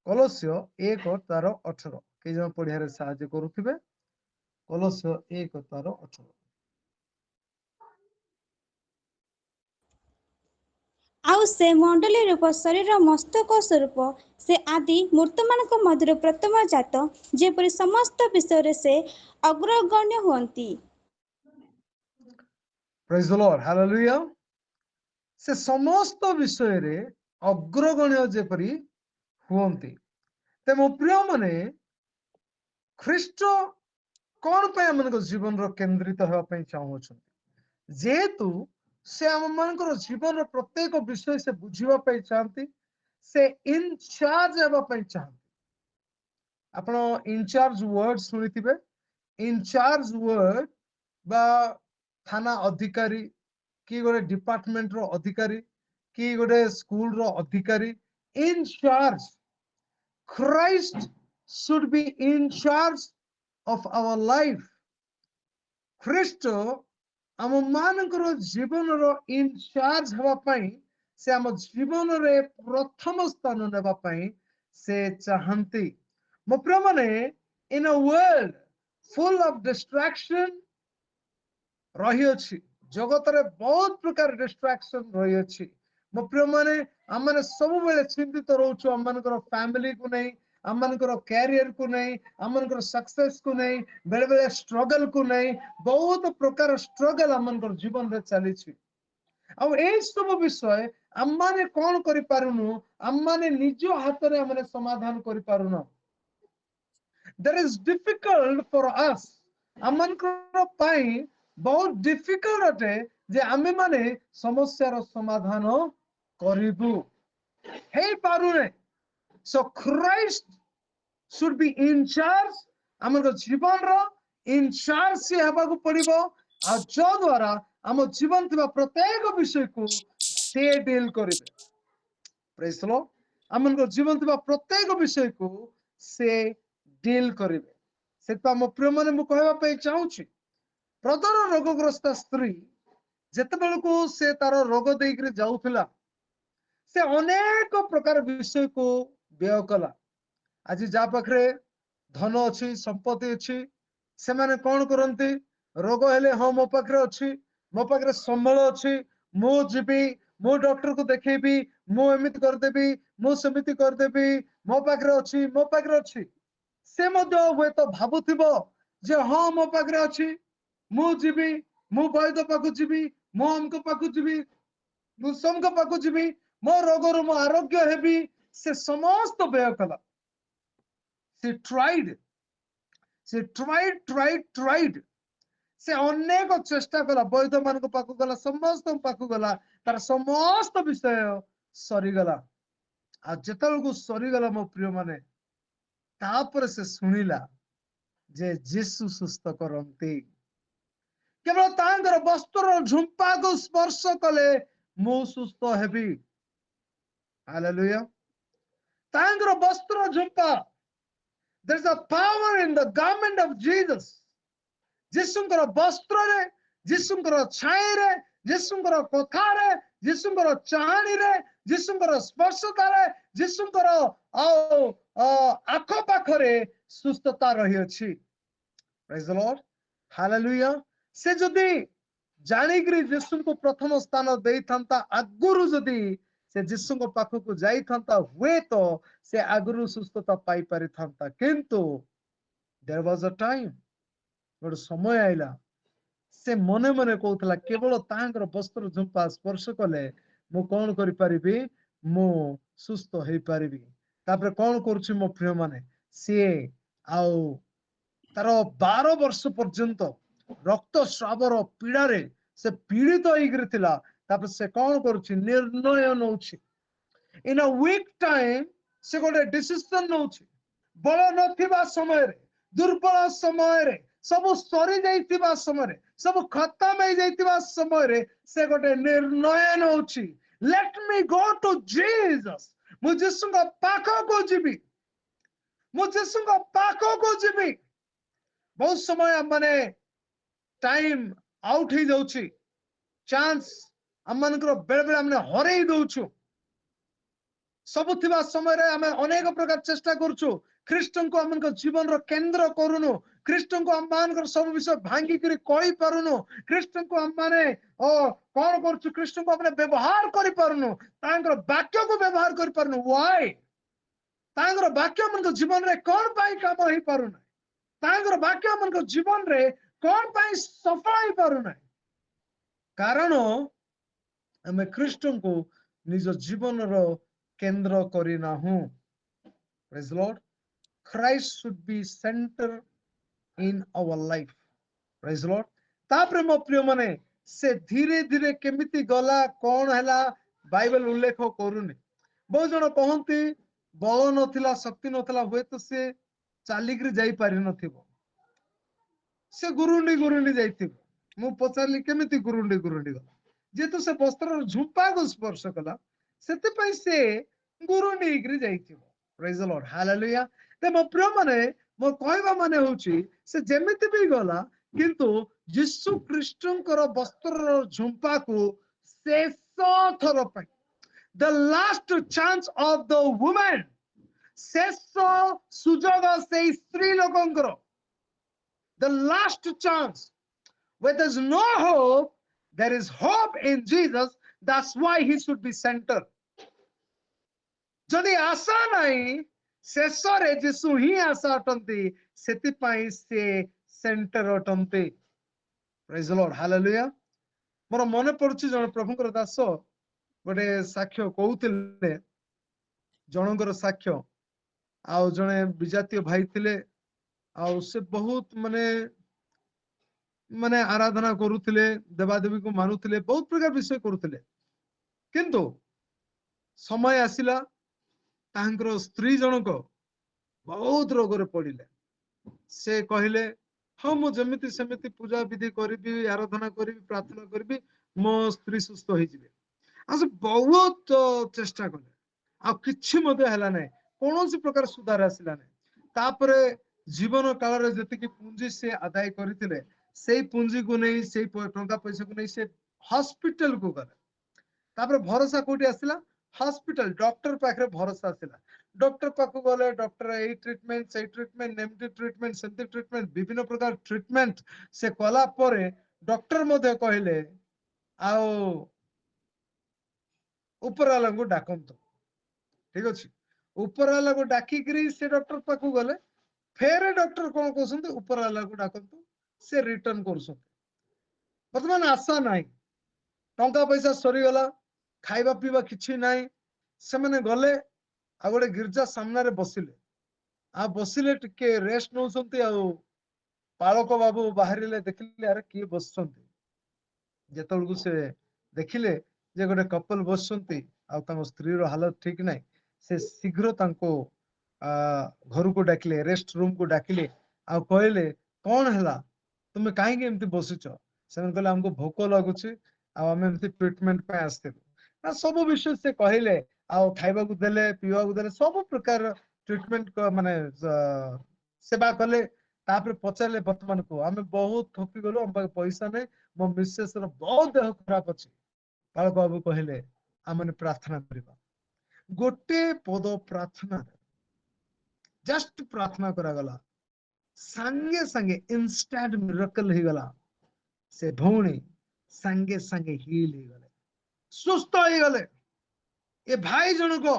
କଲୋସ୍ୟ 1:18 କେଇ ଜଣ ପଢିବାରେ ସାହାଯ୍ୟ କରୁଥିବେ। କଲୋସ୍ୟ 1:18। ଆଉ ସେ ମଣ୍ଡଳୀ ରୂପ ଶରୀର ମସ୍ତକ ସ୍ୱରୂପ ସେ ଆଦି ମୂର୍ତ୍ତମାନଙ୍କ ମଧ୍ୟରୁ ପ୍ରଥମ ଜାତ, ଯେପରି ସମସ୍ତ ବିଷୟରେ ସେ ଅଗ୍ରଗଣ୍ୟ ହୁଅନ୍ତି। ପ୍ରେଜ୍ ଦ ଲର୍ଡ, ହାଲେଲୁୟା। ସେ ସମସ୍ତ ବିଷୟରେ ଅଗ୍ରଗଣ୍ୟ ଯେପରି ହୁଅନ୍ତି। ତ ମୋ ପ୍ରିୟମାନେ, ଖ୍ରୀଷ୍ଟ କଣ ପାଇଁ ଆମମାନଙ୍କ ଜୀବନର କେନ୍ଦ୍ରିତ ହେବା ପାଇଁ ଚାହୁଁଅଛନ୍ତି? ଯେହେତୁ ସେ ଆମମାନଙ୍କର ଜୀବନର ପ୍ରତ୍ୟେକ ବିଷୟ ସେ ବୁଝିବା ପାଇଁ ଚାହାନ୍ତି, ସେ ଇନଚାର୍ଜ ହେବା ପାଇଁ ଚାହାନ୍ତି। ଆପଣ ଇନଚାର୍ଜ ୱାର୍ଡ ଶୁଣିଥିବେ। ଇନଚାର୍ଜ ୱାର୍ଡ ବା ଥାନା ଅଧିକାରୀ, କି ଗୋଟେ ଡିପାର୍ଟମେଣ୍ଟର ଅଧିକାରୀ, କି ଗୋଟେ ସ୍କୁଲର ଅଧିକାରୀ, in charge. Christ should be in charge of our life. ଖ୍ରୀଷ୍ଟ ଆମ ମାନଙ୍କର ଜୀବନର ଇନଚାର୍ଜ ହେବା ପାଇଁ, ସେ ଆମ ଜୀବନରେ ପ୍ରଥମ ସ୍ଥାନ ନେବା ପାଇଁ ସେ ଚାହାନ୍ତି। ମୋ ପ୍ରିୟମାନେ, in a world full of distraction ରହିଅଛି, ଜଗତରେ ବହୁତ ପ୍ରକାର ଡିଷ୍ଟ୍ରାକ୍ସନ ରହିଅଛି। ମୋ ପ୍ରିୟମାନେ, ଆମମାନେ ସବୁବେଳେ ଚିନ୍ତିତ ରହୁଛୁ ଆମମାନଙ୍କର ଫ୍ୟାମିଲିକୁ ନେଇ, ଆମମାନଙ୍କର କ୍ୟାରିୟରକୁ ନେଇ, ଆମମାନଙ୍କର ସକ୍ସେସକୁ ନେଇ, ବେଳେ ବେଳେ ଷ୍ଟ୍ରଗଲକୁ ନେଇ, ବହୁତ ପ୍ରକାର ଷ୍ଟ୍ରଗଲ ଆମମାନଙ୍କର ଜୀବନରେ ଚାଲିଛି। ଆଉ ଏଇ ସବୁ ବିଷୟ ଆମମାନେ କଣ କରିପାରୁନୁ, ଆମମାନେ ନିଜ ହାତରେ ଆମେ ସମାଧାନ କରିପାରୁନୁ। That is difficult for us. ଆମମାନଙ୍କର ପାଇଁ ବହୁତ ଡିଫିକଲ୍ଟ ଅଟେ ଯେ ଆମେ ମାନେ ସମସ୍ୟାର ସମାଧାନ କରିବୁ, ହେଇପାରୁନେ। So Christ should be in charge. ଆମର ଜୀବନର ଇନଚାର୍ଜ ସେ ହେବାକୁ ପଡିବ, ଆଉ ଯଦ୍ୱାରା ଆମ ଜୀବନ ଥିବା ପ୍ରତ୍ୟେକ ବିଷୟକୁ ସେ ଡିଲ୍ କରିବେ। ପ୍ରେଜ୍ ଦ ଲର୍ଡ। ଆମମାନଙ୍କ ଜୀବନ ଥିବା ପ୍ରତ୍ୟେକ ବିଷୟକୁ ସେ ଡିଲ୍ କରିବେ। ସେଥିପାଇଁ ମୋ ପ୍ରିୟମାନେ, ମୁଁ କହିବା ପାଇଁ ଚାହୁଁଛି, ପ୍ରଦର ରୋଗଗ୍ରସ୍ତ ସ୍ତ୍ରୀ ଯେତେବେଳକୁ ସେ ତାର ରୋଗ ଦେଇକରି ଯାଉଥିଲା, ସେ ଅନେକ ପ୍ରକାର ବିଷୟକୁ ବ୍ୟୟ କଲା। ଆଜି ଯାହା ପାଖରେ ଧନ ଅଛି, ସମ୍ପତ୍ତି ଅଛି, ସେମାନେ କଣ କରନ୍ତି? ରୋଗ ହେଲେ, ହଁ ମୋ ପାଖରେ ଅଛି, ମୋ ପାଖରେ ସମ୍ବଳ ଅଛି, ମୁଁ ଯିବି, ମୁଁ ଡକ୍ଟରକୁ ଦେଖେଇବି, ମୁଁ ଏମିତି କରିଦେବି, ମୁଁ ସେମିତି କରିଦେବି, ମୋ ପାଖରେ ଅଛି, ମୋ ପାଖରେ ଅଛି। ସେ ମଧ୍ୟ ହୁଏତ ଭାବୁଥିବ ଯେ ହଁ ମୋ ପାଖରେ ଅଛି, ମୁଁ ଯିବି, ମୁଁ ବୈଦ୍ୟ ପାଖକୁ ଯିବି, ମୁଁ ଅମକ ପାଖକୁ ଯିବି, ମୁଁ ସମଙ୍କ ପାଖକୁ ଯିବି, ମୋ ରୋଗରୁ ମୁଁ ଆରୋଗ୍ୟ ହେବି। ସେ ସମସ୍ତ ବ୍ୟୟ କଲା। ସେ ଟ୍ରାଇଡ୍। ସେ ଅନେକ ଚେଷ୍ଟା କଲା, ବୈଦ୍ୟ ମାନଙ୍କ ପାଖକୁ ଗଲା, ସମସ୍ତଙ୍କ ପାଖକୁ ଗଲା, ତାର ସମସ୍ତ ବିଷୟ ସରିଗଲା। ଆଉ ଯେତେବେଳକୁ ସରିଗଲା ମୋ ପ୍ରିୟମାନେ, ତାପରେ ସେ ଶୁଣିଲା ଯେ ଯୀଶୁ ସୁସ୍ଥ କରନ୍ତି। କେବଳ ତାଙ୍କର ବସ୍ତ୍ରର ଝୁମ୍ପାକୁ ସ୍ପର୍ଶ କଲେ ମୁଁ ସୁସ୍ଥ ହେବି। ହାଲେଲୁୟା। ତାଙ୍କର ବସ୍ତ୍ର Jhumpa, there is a power in the garment of Jesus. ଯୀଶୁଙ୍କର ବସ୍ତ୍ରରେ, ଯୀଶୁଙ୍କର ଛାଇରେ, ଯୀଶୁଙ୍କର କଥାରେ, ଯୀଶୁଙ୍କର ଚାହାଣୀରେ, ଯୀଶୁଙ୍କର ସ୍ପର୍ଶତାରେ, ଯୀଶୁଙ୍କର ଆଖପାଖରେ ସୁସ୍ଥତା ରହିଅଛି। ପ୍ରେଜ୍ ଦ ଲର୍ଡ, ହାଲେଲୁୟା। ସେ ଯଦି ଜାଣିକିରି ଯୀଶୁଙ୍କୁ ପ୍ରଥମ ସ୍ଥାନ ଦେଇଥାନ୍ତା, ଆଗରୁ ଯଦି ସେ ଯୀଶୁଙ୍କ ପାଖକୁ ଯାଇଥାନ୍ତା, ହୁଏତ ସେ ଆଗରୁ ସୁସ୍ଥତା ପାଇପାରିଥାନ୍ତା। କିନ୍ତୁ there was a time, ଗୋଟେ ସମୟ ଆଇଲା, ସେ ମନେ ମନେ କହୁଥିଲା କେବଳ ତାଙ୍କର ବସ୍ତ୍ର ଝୁମ୍ପା ସ୍ପର୍ଶ କଲେ ମୁଁ କଣ କରିପାରିବି? ମୁଁ ସୁସ୍ଥ ହେଇପାରିବି। ତାପରେ କଣ କରୁଛି ମୋ ପ୍ରିୟମାନେ? ସିଏ ଆଉ ତାର 12 ବର୍ଷ ପର୍ଯ୍ୟନ୍ତ ରକ୍ତସ୍ରାବର ପୀଡାରେ ସେ ପୀଡିତ ହେଇକିରି ଥିଲା। ତାପରେ ସେ କଣ କରୁଛି? ନିର୍ଣ୍ଣୟ ନଉଛି। ଇନ୍ ଅ ୱିକ୍ ଟାଇମ୍ ସେ ଗୋଟେ ଡିସିସନ ନଉଛି। ବଳ ନଥିବା ସମୟରେ, ଦୁର୍ବଳ ସମୟରେ, ସବୁ ସରି ଯାଇଥିବା ସମୟରେ, ସବୁ ଖତମ ହେଇଯାଇଥିବା ସମୟରେ ସେ ଗୋଟେ ନିର୍ଣ୍ଣୟ ନଉଛି, ଲେଟ୍ ମି ଗୋ ଟୁ ଜିସସ୍। ମୁଁ ଯୀଶୁଙ୍କ ପାଖକୁ ଯିବି, ମୁଁ ଯୀଶୁଙ୍କ ପାଖକୁ ଯିବି। ବହୁତ ସମୟ ମାନେ ଟାଇମ୍ ଆଉଟ ହେଇଯାଉଛି, ଚାନ୍ସ ଆମମାନଙ୍କର ବେଳେ ବେଳେ ଆମେ ହରେଇ ଦଉଛୁ। ସବୁ ଥିବା ସମୟରେ ଆମେ ଅନେକ ପ୍ରକାର ଚେଷ୍ଟା କରୁଛୁ ଖ୍ରୀଷ୍ଟଙ୍କୁ ଆମଙ୍କ ଜୀବନର କେନ୍ଦ୍ର କରୁନୁ ଖ୍ରୀଷ୍ଟଙ୍କୁ ଆମମାନଙ୍କର ସବୁ ବିଷୟ ଭାଙ୍ଗିକିରି କହି ପାରୁନୁ ଖ୍ରୀଷ୍ଟଙ୍କୁ ଆମମାନେ କଣ କରୁଛୁ ଖ୍ରୀଷ୍ଟଙ୍କୁ ଆମେ ବ୍ୟବହାର କରିପାରୁନୁ ତାଙ୍କର ବାକ୍ୟକୁ ବ୍ୟବହାର କରିପାରୁନୁ why ତାଙ୍କର ବାକ୍ୟ ଆମଙ୍କ ଜୀବନରେ କଣ ପାଇଁ କାମ ହେଇପାରୁନାହିଁ ତାଙ୍କର ବାକ୍ୟ ଆମଙ୍କ ଜୀବନରେ କଣ ପାଇଁ ସଫଳ ହେଇପାରୁନାହିଁ କାରଣ ଆମେ ଖ୍ରୀଷ୍ଟଙ୍କୁ ନିଜ ଜୀବନର କେନ୍ଦ୍ର କରିନାହୁଁ praise the Lord Christ should be center in our life praise the Lord ତାପରେ ମୋ ପ୍ରିୟ ମାନେ ସେ ଧୀରେ ଧୀରେ କେମିତି ଗଲା କଣ ହେଲା ବାଇବେଲ ଉଲ୍ଲେଖ କରୁନି ବହୁତ ଜଣ କହନ୍ତି ବଳ ନଥିଲା ଶକ୍ତି ନଥିଲା ହୁଏତ ସେ ଚାଲିକିରି ଯାଇପାରି ନଥିବ ସେ ଗୁରୁଣ୍ଡି ଯାଇଥିବ ମୁଁ ପଚାରିଲି କେମିତି ଗୁରୁଣ୍ଡି ଗଲା ଯେହେତୁ ସେ ବସ୍ତ୍ରର ଝୁମ୍ପାକୁ ସ୍ପର୍ଶ କଲା ସେଥିପାଇଁ ସେ ଗୁରୁଣ୍ଡି ହେଇକିରି ଯାଇଥିବ praise the Lord hallelujah ମୋ ପ୍ରିୟ ମାନେ ମୋ କହିବା ମାନେ ହଉଛି ସେ ଯେମିତି ବି ଗଲା କିନ୍ତୁ ଯୀଶୁ ଖ୍ରୀଷ୍ଟଙ୍କର ବସ୍ତ୍ରର ଝୁମ୍ପାକୁ ଶେଷ ଥର ପାଇଁ the last chance of the woman ଶେଷ ସୁଯୋଗ ସେଇ ସ୍ତ୍ରୀ ଲୋକଙ୍କର the last chance where there's no hope there is hope in Jesus that's why he should be center ଯଦି ଆଶା ନାହିଁ ଶେଷରେ ଯୀଶୁ ହିଁ ଆଶା ଅଟନ୍ତି ସେଥିପାଇଁ ସେ ସେଣ୍ଟର ଅଟନ୍ତି praise the Lord hallelujah ମୋର ମନେ ପଡୁଛି ଜଣେ ପ୍ରଭୁଙ୍କର ଦାସ ଗୋଟେ ସାକ୍ଷ୍ୟ କହୁଥିଲେ ଜଣଙ୍କର ସାକ୍ଷ୍ୟ ଆଉ ଜଣେ ବିଜାତୀୟ ଭାଇ ଥିଲେ ଆଉ ସେ ବହୁତ ମାନେ ଆରାଧନା କରୁଥିଲେ ଦେବାଦେବୀକୁ ମାନୁଥିଲେ ବହୁତ ପ୍ରକାର ବିଷୟ କରୁଥିଲେ କିନ୍ତୁ ସମୟ ଆସିଲା ତାଙ୍କର ସ୍ତ୍ରୀ ଜଣକ ବହୁତ ରୋଗରେ ପଡିଲେ ସେ କହିଲେ ହଁ ମୁଁ ଯେମିତି ସେମିତି ପୂଜା ବିଧି କରିବି ଆରାଧନା କରିବି ପ୍ରାର୍ଥନା କରିବି ମୋ ସ୍ତ୍ରୀ ସୁସ୍ଥ ହେଇଯିବେ ଆଉ ସେ ବହୁତ ଚେଷ୍ଟା କଲେ ଆଉ କିଛି ମଧ୍ୟ ହେଲା ନାହିଁ କୌଣସି ପ୍ରକାର ସୁଧାର ଆସିଲା ନାହିଁ ତାପରେ ଜୀବନ କାଳରେ ଯେତିକି ପୁଞ୍ଜି ସେ ଆଦାୟ କରିଥିଲେ ସେଇ ପୁଞ୍ଜିକୁ ନେଇ ସେଇ ଟଙ୍କା ପଇସାକୁ ନେଇ ସେ ହସ୍ପିଟାଲକୁ ଗଲେ ତାପରେ ଭରସା କୋଉଠି ଆସିଲା ହସ୍ପିଟାଲ ଡକ୍ଟର ପାଖରେ ଭରସା ଆସିଲା ଡକ୍ଟର ପାଖକୁ ଗଲେ ଡକ୍ଟର ଏଇ ଟ୍ରିଟମେଣ୍ଟ ସେଇ ଟ୍ରିଟମେଣ୍ଟ ଏମିତି ଟ୍ରିଟମେଣ୍ଟ ସେମିତି ଟ୍ରିଟମେଣ୍ଟ ବିଭିନ୍ନ ପ୍ରକାର ଟ୍ରିଟମେଣ୍ଟ ସେ କଲା ପରେ ଡକ୍ଟର ମଧ୍ୟ କହିଲେ ଆଉ ଉପରବାଲାଙ୍କୁ ଡାକନ୍ତୁ ଠିକ ଅଛି ଉପରବାଲାକୁ ଡାକିକିରି ସେ ଡକ୍ଟର ପାଖକୁ ଗଲେ ଫେରେ ଡକ୍ଟର କଣ କହୁଛନ୍ତି ଉପରବାଲାକୁ ଡାକନ୍ତୁ ସେ ରିଟର୍ନ କରୁଛନ୍ତି ବର୍ତ୍ତମାନ ଆଶା ନାହିଁ ଟଙ୍କା ପଇସା ସରିଗଲା ଖାଇବା ପିଇବା କିଛି ନାହିଁ ସେମାନେ ଗଲେ ଆଉ ଗୋଟେ ଗିର୍ଜା ସାମ୍ନାରେ ବସିଲେ ଆଉ ବସିଲେ ଟିକେ ରେଷ୍ଟ ନଉଛନ୍ତି ଆଉ ପାଳକ ବାବୁ ବାହାରିଲେ ଦେଖିଲେ ଆରେ କିଏ ବସିଛନ୍ତି ଯେତେବେଳକୁ ସେ ଦେଖିଲେ ଯେ ଗୋଟେ କପଲ ବସିଛନ୍ତି ଆଉ ତାଙ୍କ ସ୍ତ୍ରୀର ହାଲତ ଠିକ ନାହିଁ ସେ ଶୀଘ୍ର ତାଙ୍କୁ ଘରକୁ ଡାକିଲେ ରେଷ୍ଟ ରୁମକୁ ଡାକିଲେ ଆଉ କହିଲେ କଣ ହେଲା ତୁମେ କାହିଁକି ଏମିତି ବସିଛ ସେମାନେ କହିଲେ ଆମକୁ ଭୋକ ଲାଗୁଛି ଆଉ ଆମେ ଏମିତି ଟ୍ରିଟମେଣ୍ଟ ପାଇଁ ଆସିଥିଲୁ ନା ସବୁ ବିଷୟ ସେ କହିଲେ ଆଉ ଖାଇବାକୁ ଦେଲେ ପିଇବାକୁ ଦେଲେ ସବୁ ପ୍ରକାର ଟ୍ରିଟମେଣ୍ଟ ମାନେ ସେବା କଲେ ତାପରେ ପଚାରିଲେ ବର୍ତ୍ତମାନକୁ ଆମେ ବହୁତ ଥକିଗଲୁ ଆମ ପାଖେ ପଇସା ନାହିଁ ମୋ ମିସେସ ର ବହୁତ ଦେହ ଖରାପ ଅଛି ପାଳକ ବାବୁ କହିଲେ ଆମେ ପ୍ରାର୍ଥନା କରିବା ଗୋଟେ ପଦ ପ୍ରାର୍ଥନା ଜଷ୍ଟ ପ୍ରାର୍ଥନା କରାଗଲା ସାଙ୍ଗେ ସାଙ୍ଗେ ଇନଷ୍ଟାଣ୍ଟ ମିରାକଲ ହେଇଗଲା ସେ ଭଉଣୀ ସାଙ୍ଗେ ସାଙ୍ଗେ ହିଲ ହେଇଗଲେ ସୁସ୍ଥ ହେଇଗଲେ ଏ ଭାଇ ଜଣକ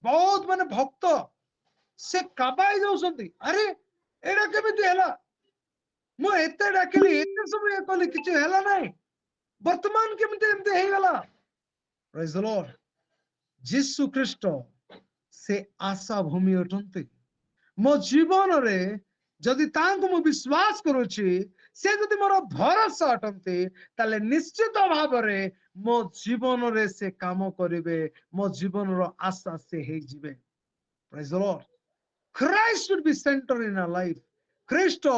ବହୁତ ମାନେ ଭକ୍ତ ସେ କାବାଇ ଯାଉଛନ୍ତି ଆରେ ଏଇଟା କେମିତି ହେଲା ମୁଁ ଏତେ ଡାକିଲି ଏତେ ସବୁ ଇଏ କଲି କିଛି ହେଲା ନାହିଁ ବର୍ତ୍ତମାନ କେମିତି ଏମିତି ହେଇଗଲା ପ୍ରେଜ୍ ଦ ଲର୍ଡ ଯୀଶୁ ଖ୍ରୀଷ୍ଟ ସେ ଆଶା ଭୂମି ଅଟନ୍ତି ମୋ ଜୀବନରେ ଯଦି ତାଙ୍କୁ ମୁଁ ବିଶ୍ୱାସ କରୁଛି ସେ ଯଦି ମୋର ଭରସା ଅଟନ୍ତି ତାହେଲେ ନିଶ୍ଚିତ ଭାବରେ ମୋ ଜୀବନରେ ସେ କାମ କରିବେ ମୋ ଜୀବନର ଆଶା ସେ ହେଇଯିବେ praise the lord Christ should be center in our life ଖ୍ରୀଷ୍ଟ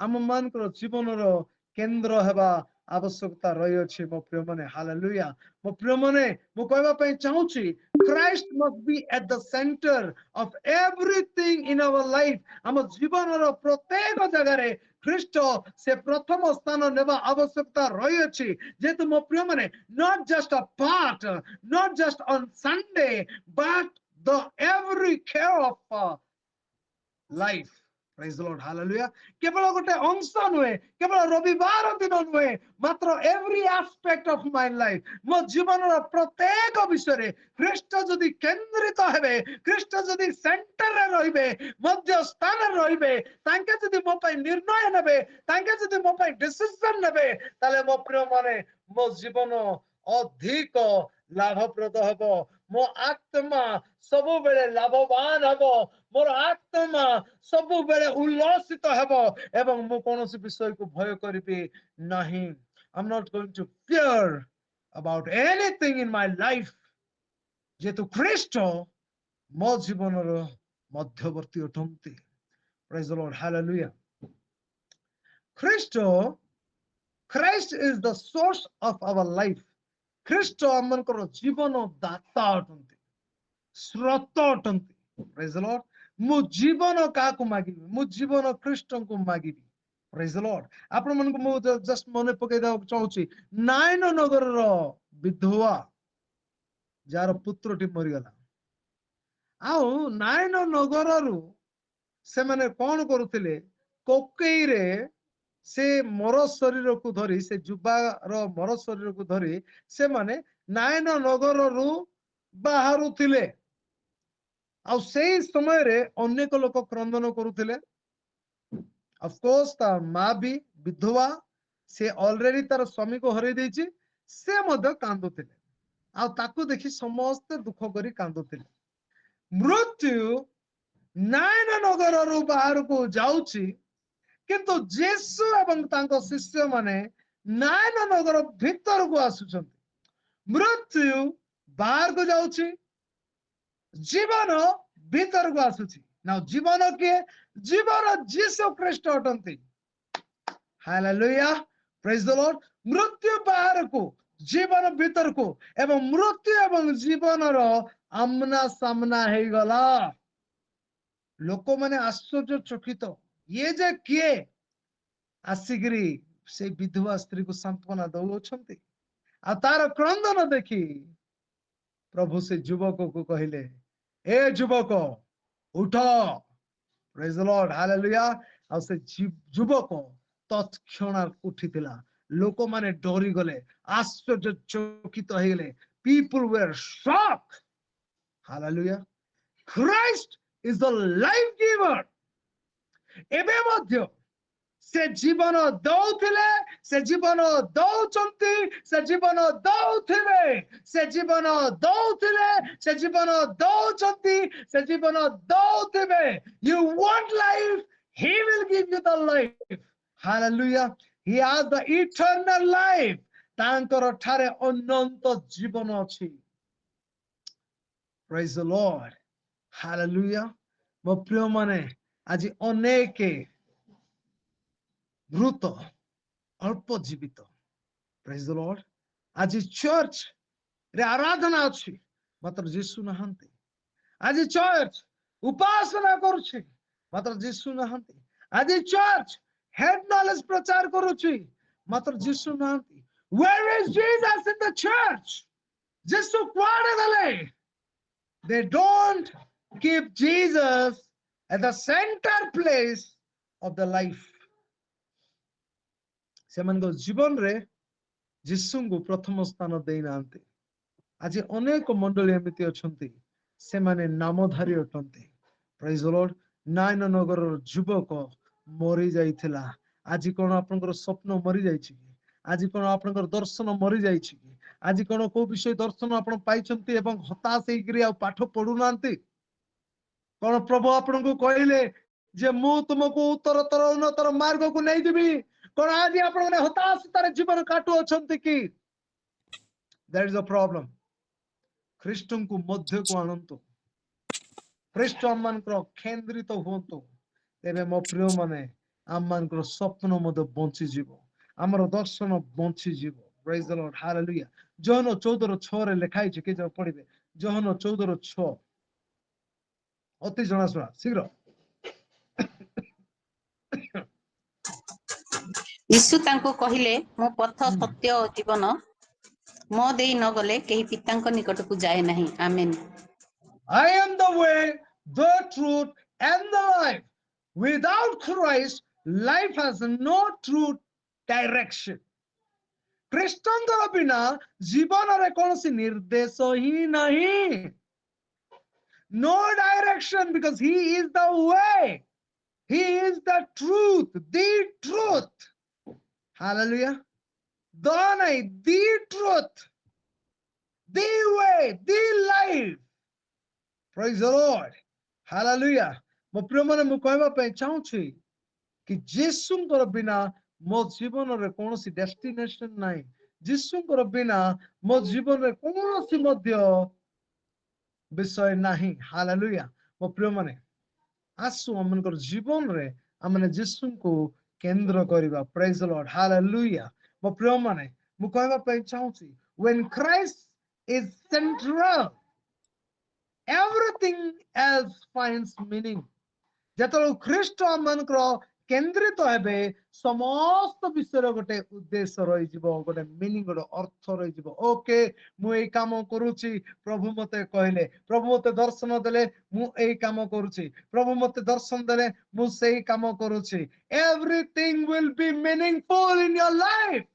ଆମ ମାନଙ୍କର ଜୀବନର କେନ୍ଦ୍ର ହେବା आवश्यकता रही अछि मो प्रिय माने हालेलुया मो प्रिय माने मो कहबा पई चाहूची Christ must be at the center of everything in our life हम जीवन रो प्रत्येक जगह रे ख्रीष्ट से प्रथम स्थान नेबा आवश्यकता रही अछि जेतु मो प्रिय माने not just a part not just on Sunday but the every care of life praise the Lord hallelujah केवल गोटे अंश नुहे केवल रविवार दिन नुहे मात्र every aspect of my life मो जीवन रो प्रत्येक विषय रे ख्रीष्ट जदि केंद्रित हेबे ख्रीष्ट जदि सेंटर रे रहिबे मध्य स्थान रे रहिबे तांके जदि मो पई निर्णय नेबे तांके जदि मो पई डिसिजन नेबे ताले मो प्रिय माने मो जीवन अधिक लाभप्रद हबो मो आत्मा सब बेले लाभवान हबो मोर आत्मा सब बेले उल्लासित हबो एवं मो कोनोसी विषय को भय करिबे नाही I'm not going to fear about anything in my life जेतु ख्रीष्ट मो जीवनर मध्यवर्ती अटंती praise the Lord hallelujah Christ is the source of our life ଖ୍ରୀଷ୍ଟ ଆମଙ୍କର ଜୀବନ ଦାତା ଅଟନ୍ତି ସ୍ରୋତ ଅଟନ୍ତି praise the Lord ମୁଁ ଜୀବନ କାହାକୁ ମାଗିବି ମୁଁ ଜୀବନ ଖ୍ରୀଷ୍ଟଙ୍କୁ ମାଗିବି praise the Lord ଆପଣ ମାନଙ୍କୁ ମୁଁ ଜଷ୍ଟ ମନେ ପକେଇ ଦେବାକୁ ଚାହୁଁଛି ନାୟନ ନଗରର ବିଧବା ଯାହାର ପୁତ୍ରଟି ମରିଗଲା ଆଉ ନାୟନ ନଗରରୁ ସେମାନେ କଣ କରୁଥିଲେ କୋକେଇରେ से मर शरीर को धरी से जुबार मर शरीर को धरी से माने नायन नगर रु बाहरु थिले आ सेही समय रे अनेक लोक क्रंदन करुथिले ऑफ कोर्स ता मां भी विधवा से ऑलरेडी तार स्वामी को हरै देछि से मध्य कांदुथिले आ ताकू देखि समस्त दुख करी कांदुथिले मृत्यु नायन नगर रु बाहर को जाउछि किंतु जेसु एवं तांको शिष्य माने नायन नगर भीतर को आसुचंती मृत्यु बाहर को जाउछि जीवन भीतर को आसुछि नाउ जीवन के जीवन जीसु ख्रीष्ट अटंती हालेलुया प्रेज द लॉर्ड मृत्यु बाहर को जीवन भीतर को एवं मृत्यु एवं जीवन रो आमना सामना हे गला लोक माने आश्चर्य चकित ये जे किए आसिगिरी से विधवा स्त्री को सांत्वना दौछंती आ तार क्रंदन देखी प्रभु से युवक को कहले ए युवक उठ प्रेज द लॉर्ड हालेलुया आ से युवक तत्क्षणात उठितिला लोक माने डरी गले आश्चर्य चकित हे गले people were shocked hallelujah Christ is the life giver एबे मध्य से जीवन दौथिले से जीवन दौचंती से जीवन दौथिबे से जीवन दौथिले से जीवन दौचंती से जीवन दौथिबे you want life he will give you the life hallelujah he has the eternal life तांकर ठारे अनंत जीवन अछि praise the Lord hallelujah मो प्रिय माने आज अनेक मृत अल्प जीवित प्रेज द लॉर्ड आज चर्च रे आराधना अछि मात्र यीशु नहंती आज चर्च उपासना करूछि मात्र यीशु नहंती आज चर्च हेड नॉलेज प्रचार करूछि मात्र यीशु नहंती where is Jesus in the church यीशु कुआडे गले they don't keep Jesus at the center place of the life सेमान को जीवन रे यीशु को प्रथम स्थान देई नांते आज अनेक मंडली एमिति अछंती से माने नामधारी अटंती प्रेज द लॉर्ड नायन नगर युवक मरि जाइथिला आज कोन आपनकर स्वप्न मरि जाइछि आज कोन आपनकर दर्शन मरि जाइछि आज कोन को विषय दर्शन आपन पाइछंती एवं हताश हेगिरि आ पाठ पढु नांती कोन प्रभु आपन को कहले जे मु तुमको उत्तरतर उन्नतर मार्ग को नै दिबी कोन आज आपन ने हताश तार जीवन काटु अछंती कि देयर इज अ प्रॉब्लम ख्रीष्ट को मध्य को आनंतो ख्रीष्ट अम्मानकर केंद्रित होंतो तेबे मो प्रिय माने अम्मानकर स्वप्न मध्य बंची जीवो ଆମର ଦର୍ଶନ ବଞ୍ଚି ଯିବ। ପ୍ରେଜ୍ ଦ ଲର୍ଡ, ହାଲେଲୁୟା। ଯୋହନ 14:6 ରେ ଲେଖା ହେଇଛି, କିଏ ଯାଉ ପଢିବେ? ଯୋହନ 14:6 ଅତି ଜଣାଶୁଣା, ଶୀଘ୍ର। ଯୀଶୁ ତାଙ୍କୁ କହିଲେ, ମୁଁ ପଥ, ସତ୍ୟ ଓ ଜୀବନ, ମୋ ଦେଇ ନ ଗଲେ କେହି ପିତାଙ୍କ ନିକଟକୁ ଯାଏ ନାହିଁ। ଆମେନ୍। I am the way, the truth, and the life. Without Christ, life has no true direction. ଖ୍ରୀଷ୍ଟଙ୍କର ବିନା ଜୀବନରେ କୌଣସି ନିର୍ଦ୍ଦେଶ ହିଁ ନାହିଁ। No direction, because he is the way. He is the truth, the truth. Hallelujah. The nahi, the truth, the way, the life. Praise the Lord. Hallelujah. ମୋ ପ୍ରିୟମାନେ, ମୁଁ କହିବା ପାଇଁ ଚାହୁଁଛି କି ଯୀଶୁଙ୍କର ବିନା ମୋ ଜୀବନରେ କୌଣସି ଡେଷ୍ଟିନେସନ ନାହିଁ। ଯୀଶୁଙ୍କର ବିନା ମୋ ଜୀବନରେ କୌଣସି ମଧ୍ୟ ବିଷୟ ନାହିଁ। ହାଲେଲୁୟା। ମୋ ପ୍ରିୟମାନେ, ଆସୁ ଆମମାନଙ୍କର ଜୀବନରେ ଆମେ ଯୀଶୁଙ୍କୁ କେନ୍ଦ୍ର କରିବା। ପ୍ରେଜ୍ ଦ ଲର୍ଡ, ହାଲେଲୁୟା। ମୋ ପ୍ରିୟମାନେ, ମୁଁ କହିବା ପାଇଁ ଚାହୁଁଛି, when Christ is central, everything else finds meaning. ଯେତେବେଳେ ଖ୍ରୀଷ୍ଟ ଆମମାନଙ୍କର କେନ୍ଦ୍ରିତ ହେବେ, ସମସ୍ତ ବିଷୟରେ ଗୋଟେ ଉଦ୍ଦେଶ୍ୟ ରହିଯିବ, ଗୋଟେ ମିନିଂ, ଗୋଟେ ଅର୍ଥ ରହିଯିବ। ଓକେ, ମୁଁ ଏଇ କାମ କରୁଛି, ପ୍ରଭୁ ମତେ କହିଲେ, ପ୍ରଭୁ ମତେ ଦର୍ଶନ ଦେଲେ, ମୁଁ ଏଇ କାମ କରୁଛି, ପ୍ରଭୁ ମତେ ଦର୍ଶନ ଦେଲେ, ମୁଁ ସେଇ କାମ କରୁଛି। Everything will be meaningful in your life.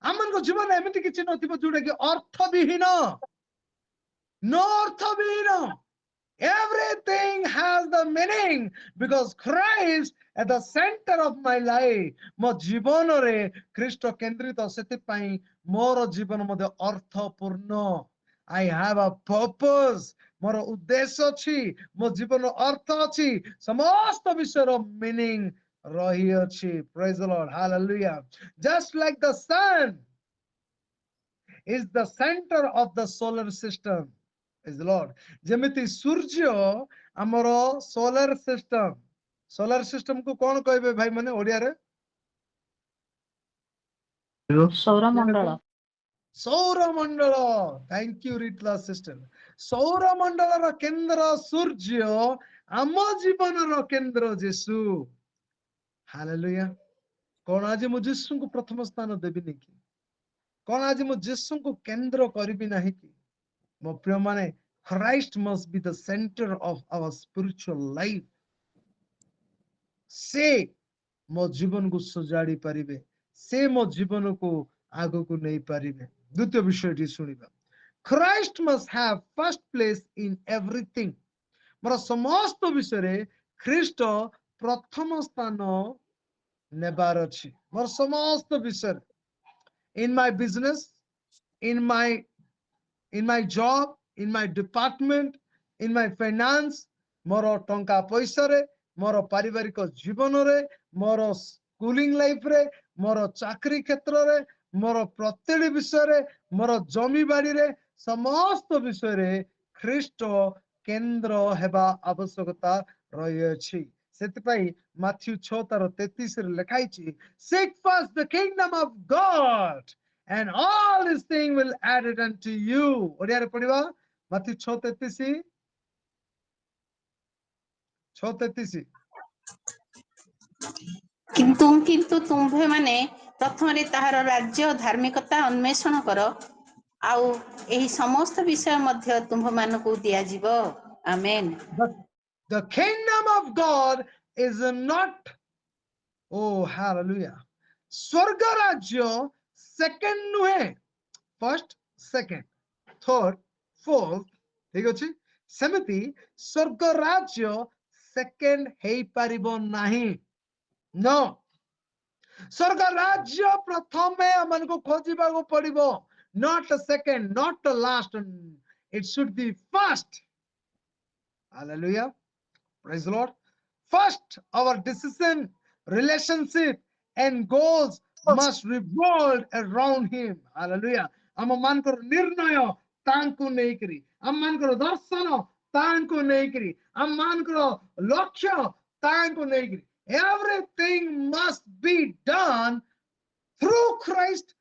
ଆମମାନଙ୍କ ଜୀବନରେ ଏମିତି କିଛି ନଥିବ ଯୋଉଟା କି ଅର୍ଥବିହୀନ, no ଅର୍ଥବିହୀନ। Everything has the meaning because Christ at the center of my life. ମୋ ଜୀବନରେ ଖ୍ରୀଷ୍ଟ କେନ୍ଦ୍ରିତ, ସେଥିପାଇଁ ମୋର ଜୀବନ ମଧ୍ୟ ଅର୍ଥପୂର୍ଣ୍ଣ। I have a purpose. ମୋର ଉଦ୍ଦେଶ୍ୟ ଅଛି, ମୋ ଜୀବନର ଅର୍ଥ ଅଛି, ସମସ୍ତ ବିଷୟର meaning ରହିଅଛି। Praise the Lord, hallelujah. Just like the sun is the center of the solar system. Is the Lord. ଯେମିତି ସୂର୍ଯ୍ୟ ଆମର ସୋଲାର ସିଷ୍ଟମ, ସୋଲାର ସିଷ୍ଟମ କୁ କଣ କହିବେ ଭାଇ ମାନେ ଓଡ଼ିଆରେ? ସୌରମଣ୍ଡଳ। ସୌରମଣ୍ଡଳ। Thank you ରିତଲା ସିଷ୍ଟର। ସୌରମଣ୍ଡଳର କେନ୍ଦ୍ର ସୂର୍ଯ୍ୟ, ଆମ ଜୀବନର କେନ୍ଦ୍ର ଯୀଶୁ। ହାଲେଲୁୟା। କଣ ଆଜି ମୁଁ ଯୀଶୁଙ୍କୁ ପ୍ରଥମ ସ୍ଥାନ ଦେବିନି କି? କଣ ଆଜି ମୁଁ ଯୀଶୁଙ୍କୁ କେନ୍ଦ୍ର କରିବି ନାହିଁ କି? ମୋ ପ୍ରିୟମାନେ, Christ must be the center of our spiritual life. ସେ ମୋ ଜୀବନକୁ ସଜାଡ଼ି ପାରିବେ, ସେ ମୋ ଜୀବନକୁ ଆଗକୁ ନେଇ ପାରିବେ। ଦ୍ୱିତୀୟ ବିଷୟଟି ଶୁଣିବା। Christ must have first place in everything. ମୋର ସମସ୍ତ ବିଷୟରେ ଖ୍ରୀଷ୍ଟ ପ୍ରଥମ ସ୍ଥାନ ନେବାର ଅଛି। ମୋର ସମସ୍ତ ବିଷୟରେ, in my business, in my job, in my department, in my finance, ମୋର ଟଙ୍କା ପଇସାରେ, ମୋର ପାରିବାରିକ ଜୀବନରେ, ମୋର ସ୍କୁଲିଂ ଲାଇଫରେ, ମୋର ଚାକିରି କ୍ଷେତ୍ରରେ, ମୋର ପ୍ରତିଟି ବିଷୟରେ, ମୋର ଜମି ବାଡ଼ିରେ, ସମସ୍ତ ବିଷୟରେ ଖ୍ରୀଷ୍ଟ କେନ୍ଦ୍ର ହେବା ଆବଶ୍ୟକତା ରହିଅଛି। ସେଥିପାଇଁ ମାଥ୍ୟୁ 6:33 ରେ ଲେଖା ହେଇଛି, seek first the kingdom of God and all these things will add it unto you. ଓଡ଼ିଆରେ ପଢିବା, ମାଥ୍ୟୁ 6:33। କିନ୍ତୁ ତୁମ୍ଭେମାନେ ପ୍ରଥମରେ ତାହାର ରାଜ୍ୟ ଓ ଧାର୍ମିକତା ଅନ୍ୱେଷଣ କର, ଆଉ ଏହି ସମସ୍ତ ବିଷୟ ମଧ୍ୟ ତୁମ୍ଭମାନଙ୍କୁ ଦିଆଯିବ। ଆମେନ୍। The kingdom of God is not, oh hallelujah, ସ୍ୱର୍ଗ ରାଜ୍ୟ ସେକେଣ୍ଡ ନୁହେଁ, ଫର୍ଷ୍ଟ, ସେକେଣ୍ଡ, ଥର୍ଡ, ଫୋର୍ଥ, ଠିକ ଅଛି? ସେମିତି ସ୍ୱର୍ଗ ରାଜ୍ୟ ସେକେଣ୍ଡ ହେଇପାରିବ ନାହିଁ। No. ସ୍ୱର୍ଗ ରାଜ୍ୟ ପ୍ରଥମେ ଆମମାନଙ୍କୁ ଖୋଜିବାକୁ ପଡିବ, not a second, not a last, it should be first. Hallelujah. Praise the Lord. First, our decision, relationship and goals must revolve around him. Hallelujah. ଆମ ମାନଙ୍କର ନିର୍ଣ୍ଣୟ ତାଙ୍କୁ ନେଇକରି, ଆମ ମାନଙ୍କର ଦର୍ଶନ ତାଙ୍କୁ ନେଇକରି, ଆମ ମାନଙ୍କର ଲକ୍ଷ୍ୟ ତାଙ୍କୁ ନେଇକରି, Everything must be done through Christ,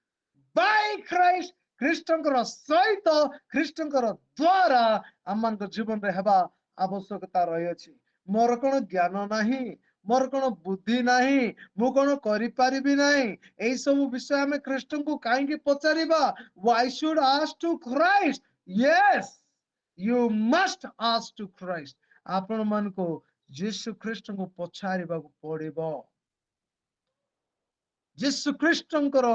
by Christ. ଖ୍ରୀଷ୍ଟଙ୍କର ସହିତ ଖ୍ରୀଷ୍ଟଙ୍କର ଦ୍ୱାରା ଆମମାନଙ୍କ ଜୀବନରେ ହେବା ଆବଶ୍ୟକତା ରହିଅଛି। ମୋର କଣ ଜ୍ଞାନ ନାହିଁ, ମୋର କଣ ବୁଦ୍ଧି ନାହିଁ, ମୁଁ କଣ କରିପାରିବି ନାହିଁ, ଏଇ ସବୁ ବିଷୟ ଆମେ ଖ୍ରୀଷ୍ଟଙ୍କୁ କାହିଁକି ପଚାରିବା? Why should ask to Christ? Yes, you must ask to Christ. ଆପଣ ମାନଙ୍କୁ ଯୀଶୁ ଖ୍ରୀଷ୍ଟଙ୍କୁ ପଚାରିବାକୁ ପଡିବ। ଯୀଶୁ ଖ୍ରୀଷ୍ଟଙ୍କର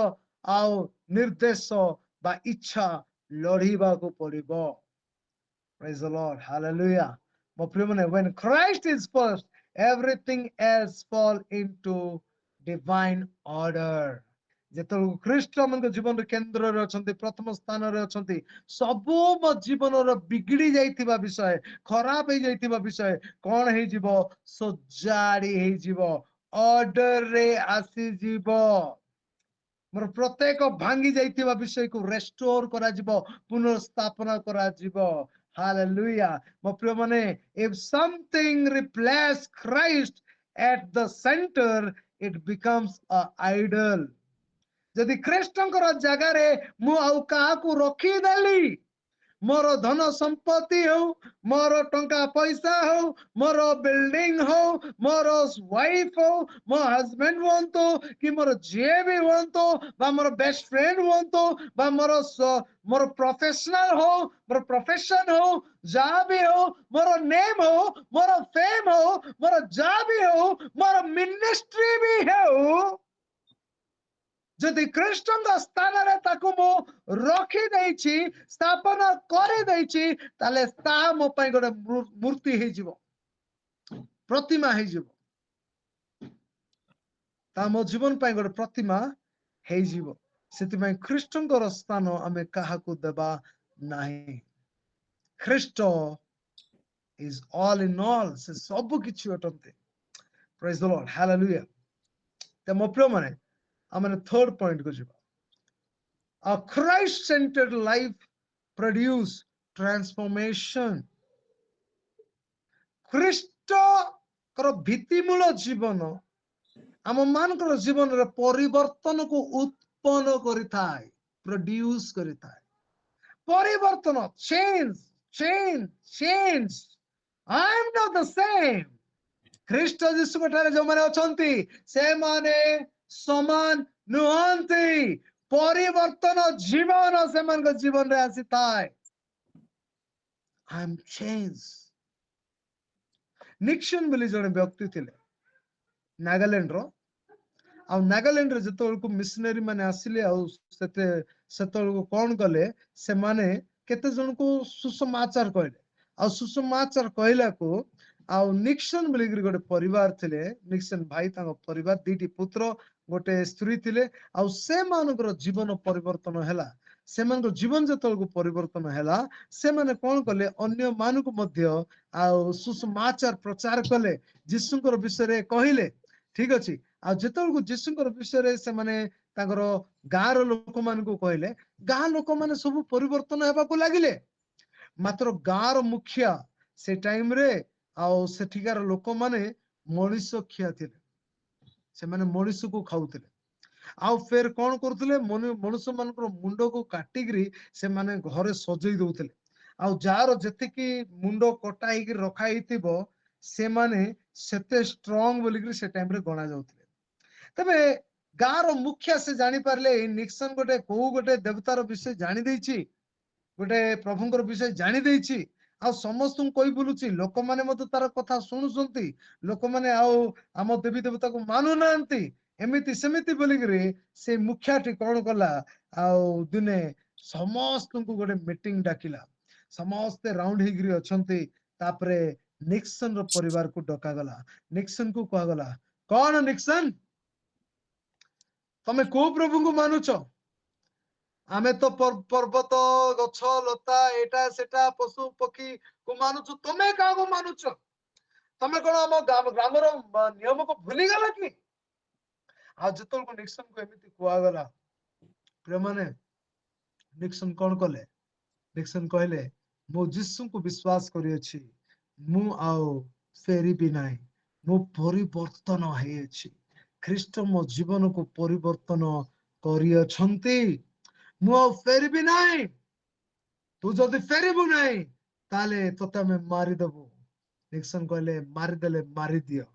ଆଉ ନିର୍ଦ୍ଦେଶ ବା ଇଚ୍ଛା ଲଢିବାକୁ ପଡିବ। Praise the Lord. Hallelujah. ମୋ ପ୍ରିୟମାନେ, when Christ is first, everything else fall into divine order. ଯେତେବେଳେ ଖ୍ରୀଷ୍ଟ ଆମଙ୍କ ଜୀବନର କେନ୍ଦ୍ରରେ ଅଛନ୍ତି, ପ୍ରଥମ ସ୍ଥାନରେ ଅଛନ୍ତି, ସବୁ ମୋ ଜୀବନର ବିଗିଡି ଯାଇଥିବା ବିଷୟ, ଖରାପ ହେଇଯାଇଥିବା ବିଷୟ କଣ ହେଇଯିବ? ସଜାଡି ହେଇଯିବ, ଅର୍ଡରରେ ଆସିଯିବ। ମୋର ପ୍ରତ୍ୟେକ ଭାଙ୍ଗି ଯାଇଥିବା ବିଷୟକୁ ରେଷ୍ଟୋର କରାଯିବ, ପୁନଃସ୍ଥାପନା କରାଯିବ। Hallelujah. ମୋ ପ୍ରିୟମାନେ, if something replace Christ at the center, it becomes a idol. ଯଦି ଖ୍ରୀଷ୍ଟଙ୍କର ଜାଗାରେ ମୁଁ ଆଉ କାହାକୁ ରଖିଦେଲି, ମୋର ଧନ ସମ୍ପତ୍ତି ହଉ, ମୋର ଟଙ୍କା ପଇସା ହଉ, ମୋର ବିଲ୍ଡିଂ ହଉ, ମୋର ୱାଇଫ ହଉ, ମୋ ହଜବେଣ୍ଡ ହୁଅନ୍ତୁ, କି ମୋର ଯିଏ ବି ହୁଅନ୍ତୁ, ବା ମୋର ବେଷ୍ଟ ଫ୍ରେଣ୍ଡ ହୁଅନ୍ତୁ, ବା ମୋର ପ୍ରଫେସନାଲ ହଉ, ମୋର ପ୍ରଫେସନ ହଉ, ଯାହା ବି ହଉ, ମୋର ନେମ୍ ହଉ, ମୋର ଫେମ୍ ହଉ, ମୋର ଯାହା ବି ହଉ, ମୋର ମିନିଷ୍ଟ୍ରି ବି ହଉ, ଯଦି ଖ୍ରୀଷ୍ଟଙ୍କ ସ୍ଥାନରେ ତାକୁ ମୁଁ ରଖିଦେଇଛି, ସ୍ଥାପନ କରିଦେଇଛି, ତାହେଲେ ତାହା ମୋ ପାଇଁ ଗୋଟେ ମୂର୍ତ୍ତି ହେଇଯିବ, ପ୍ରତିମା ହେଇଯିବ। ତା ମୋ ଜୀବନ ପାଇଁ ଗୋଟେ ପ୍ରତିମା ହେଇଯିବ। ସେଥିପାଇଁ ଖ୍ରୀଷ୍ଟଙ୍କର ସ୍ଥାନ ଆମେ କାହାକୁ ଦେବା ନାହିଁ। ଖ୍ରୀଷ୍ଟ is all in all. ସେ ସବୁ କିଛି ଅଟନ୍ତି। Praise the Lord. Hallelujah. ତ ମୋ ପ୍ରିୟମାନେ, ଆମେ third point କୁ ଯିବା। A Christ-centered life produce transformation. ଖ୍ରୀଷ୍ଟଙ୍କର ଭିତ୍ତିମୂଳ ଜୀବନ ଆମ ମାନଙ୍କର ଜୀବନରେ ପରିବର୍ତ୍ତନକୁ ଉତ୍ପନ୍ନ କରିଥାଏ, ପ୍ରଡ୍ୟୁସ କରିଥାଏ। ପରିବର୍ତ୍ତନ, change, change, change. I am not the same. ଖ୍ରୀଷ୍ଟ ଯୀଶୁଙ୍କ ଠାରେ ଯେଉଁମାନେ ଅଛନ୍ତି, ସେମାନେ ସମାନ ନୁହନ୍ତି। ପରିବର୍ତ୍ତନ ଜୀବନ ସେମାନଙ୍କ ଜୀବନରେ ଆସିଥାଏ। I am changed. ନିକ୍ସନ୍ ବୋଲି ଜଣେ ବ୍ୟକ୍ତି ଥିଲେ ନାଗାଲାଣ୍ଡର। ଆଉ ନାଗାଲାଣ୍ଡରେ ଯେତେବେଳକୁ ମିଶନାରୀ ମାନେ ଆସିଲେ, ଆଉ ସେତେବେଳକୁ କଣ କଲେ, ସେମାନେ କେତେ ଜଣଙ୍କୁ ସୁସମାଚାର କହିଲେ। ଆଉ ସୁସମାଚାର କହିଲାକୁ, ଆଉ ନିକ୍ସନ୍ ବୋଲିକିରି ଗୋଟେ ପରିବାର ଥିଲେ, ନିକ୍ସନ୍ ଭାଇ, ତାଙ୍କ ପରିବାର, ଦୁଇଟି ପୁତ୍ର, ଗୋଟେ ସ୍ତ୍ରୀ ଥିଲେ। ଆଉ ସେମାନଙ୍କର ଜୀବନ ପରିବର୍ତ୍ତନ ହେଲା। ସେମାନଙ୍କ ଜୀବନ ଯେତେବେଳକୁ ପରିବର୍ତ୍ତନ ହେଲା, ସେମାନେ କଣ କଲେ, ଅନ୍ୟ ମାନଙ୍କୁ ମଧ୍ୟ ଆଉ ସୁସମାଚାର ପ୍ରଚାର କଲେ, ଯୀଶୁଙ୍କର ବିଷୟରେ କହିଲେ। ଠିକ ଅଛି। ଆଉ ଯେତେବେଳକୁ ଯୀଶୁଙ୍କର ବିଷୟରେ ସେମାନେ ତାଙ୍କର ଗାଁର ଲୋକମାନଙ୍କୁ କହିଲେ, ଗାଁ ଲୋକମାନେ ସବୁ ପରିବର୍ତ୍ତନ ହେବାକୁ ଲାଗିଲେ। ମାତ୍ର ଗାଁର ମୁଖିଆ ସେ ଟାଇମରେ ଆଉ ସେଠିକାର ଲୋକମାନେ ମଣିଷ ଖିଆ ଥିଲେ, ସେମାନେ ମଣିଷକୁ ଖାଉଥିଲେ। ଆଉ ଫେର କଣ କରୁଥିଲେ, ମଣିଷ ମାନଙ୍କର ମୁଣ୍ଡକୁ କାଟିକିରି ସେମାନେ ଘରେ ସଜେଇ ଦଉଥିଲେ। ଆଉ ଯାହାର ଯେତିକି ମୁଣ୍ଡ କଟା ହେଇକି ରଖା ହେଇଥିବ, ସେମାନେ ସେତେ ଷ୍ଟ୍ରଙ୍ଗ ବୋଲିକିରି ସେ ଟାଇମରେ ଗଣା ଯାଉଥିଲେ। ତେବେ ଗାଁର ମୁଖିଆ ସେ ଜାଣିପାରିଲେ, ଏଇ ନିକ୍ସନ୍ ଗୋଟେ ଦେବତାର ବିଷୟ ଜାଣିଦେଇଛି, ଗୋଟେ ପ୍ରଭୁଙ୍କର ବିଷୟ ଜାଣିଦେଇଛି, ଆଉ ସମସ୍ତଙ୍କୁ କହି ବୁଲୁଛି, ଲୋକମାନେ ମଧ୍ୟ ତାର କଥା ଶୁଣୁଛନ୍ତି, ଲୋକମାନେ ଆଉ ଆମ ଦେବୀ ଦେବତାକୁ ମାନୁନାହାନ୍ତି, ଏମିତି ସେମିତି ବୋଲିକିରି ସେ ମୁଖିଆଟି କଣ କଲା, ଆଉ ଦିନେ ସମସ୍ତଙ୍କୁ ଗୋଟେ ମିଟିଂ ଡାକିଲା। ସମସ୍ତେ ରାଉଣ୍ଡ ହେଇକିରି ଅଛନ୍ତି। ତାପରେ ନିକ୍ସନ୍ ର ପରିବାରକୁ ଡକାଗଲା। ନିକ୍ସନ୍ କୁ କୁହାଗଲା, କଣ ନିକ୍ସନ୍, ତମେ କୋଉ ପ୍ରଭୁଙ୍କୁ ମାନୁଛ? ଆମେ ତ ପର୍ବତ, ଗଛ, ଲତା, ଏଟା ସେଟା, ପଶୁ ପକ୍ଷୀ କୁ ମାନୁଛୁ, ତମେ କାହାକୁ ମାନୁଛ? ତମେ କଣ ଆମ ଗ୍ରାମର ନିୟମକୁ ଭୁଲିଗଲ କି? ଆଉ ଯେତେବେଳକୁ ନିକ୍ସନ୍ କୁ ଏମିତି କୁହାଗଲା, ପ୍ରିୟମାନେ, ନିକ୍ସନ୍ କଣ କଲେ? ନିକ୍ସନ୍ କହିଲେ, ମୁଁ ଯୀଶୁଙ୍କୁ ବିଶ୍ୱାସ କରିଅଛି, ମୁଁ ଆଉ ଫେରିବି ନାହିଁ, ମୁଁ ପରିବର୍ତ୍ତନ ହେଇଛି। ଖ୍ରୀଷ୍ଟ ମୋ ଜୀବନକୁ ପରିବର୍ତ୍ତନ କରିଅଛନ୍ତି। ମୁଁ ଆଉ ଫେରିବି ନାହିଁ। ତୁ ଯଦି ଫେରିବୁ ନାହିଁ ତାହେଲେ ତତେ ଆମେ ମାରିଦେବୁ। ନିକ୍ସନ କହିଲେ ମାରିଦେଲେ ମାରିଦିଅ।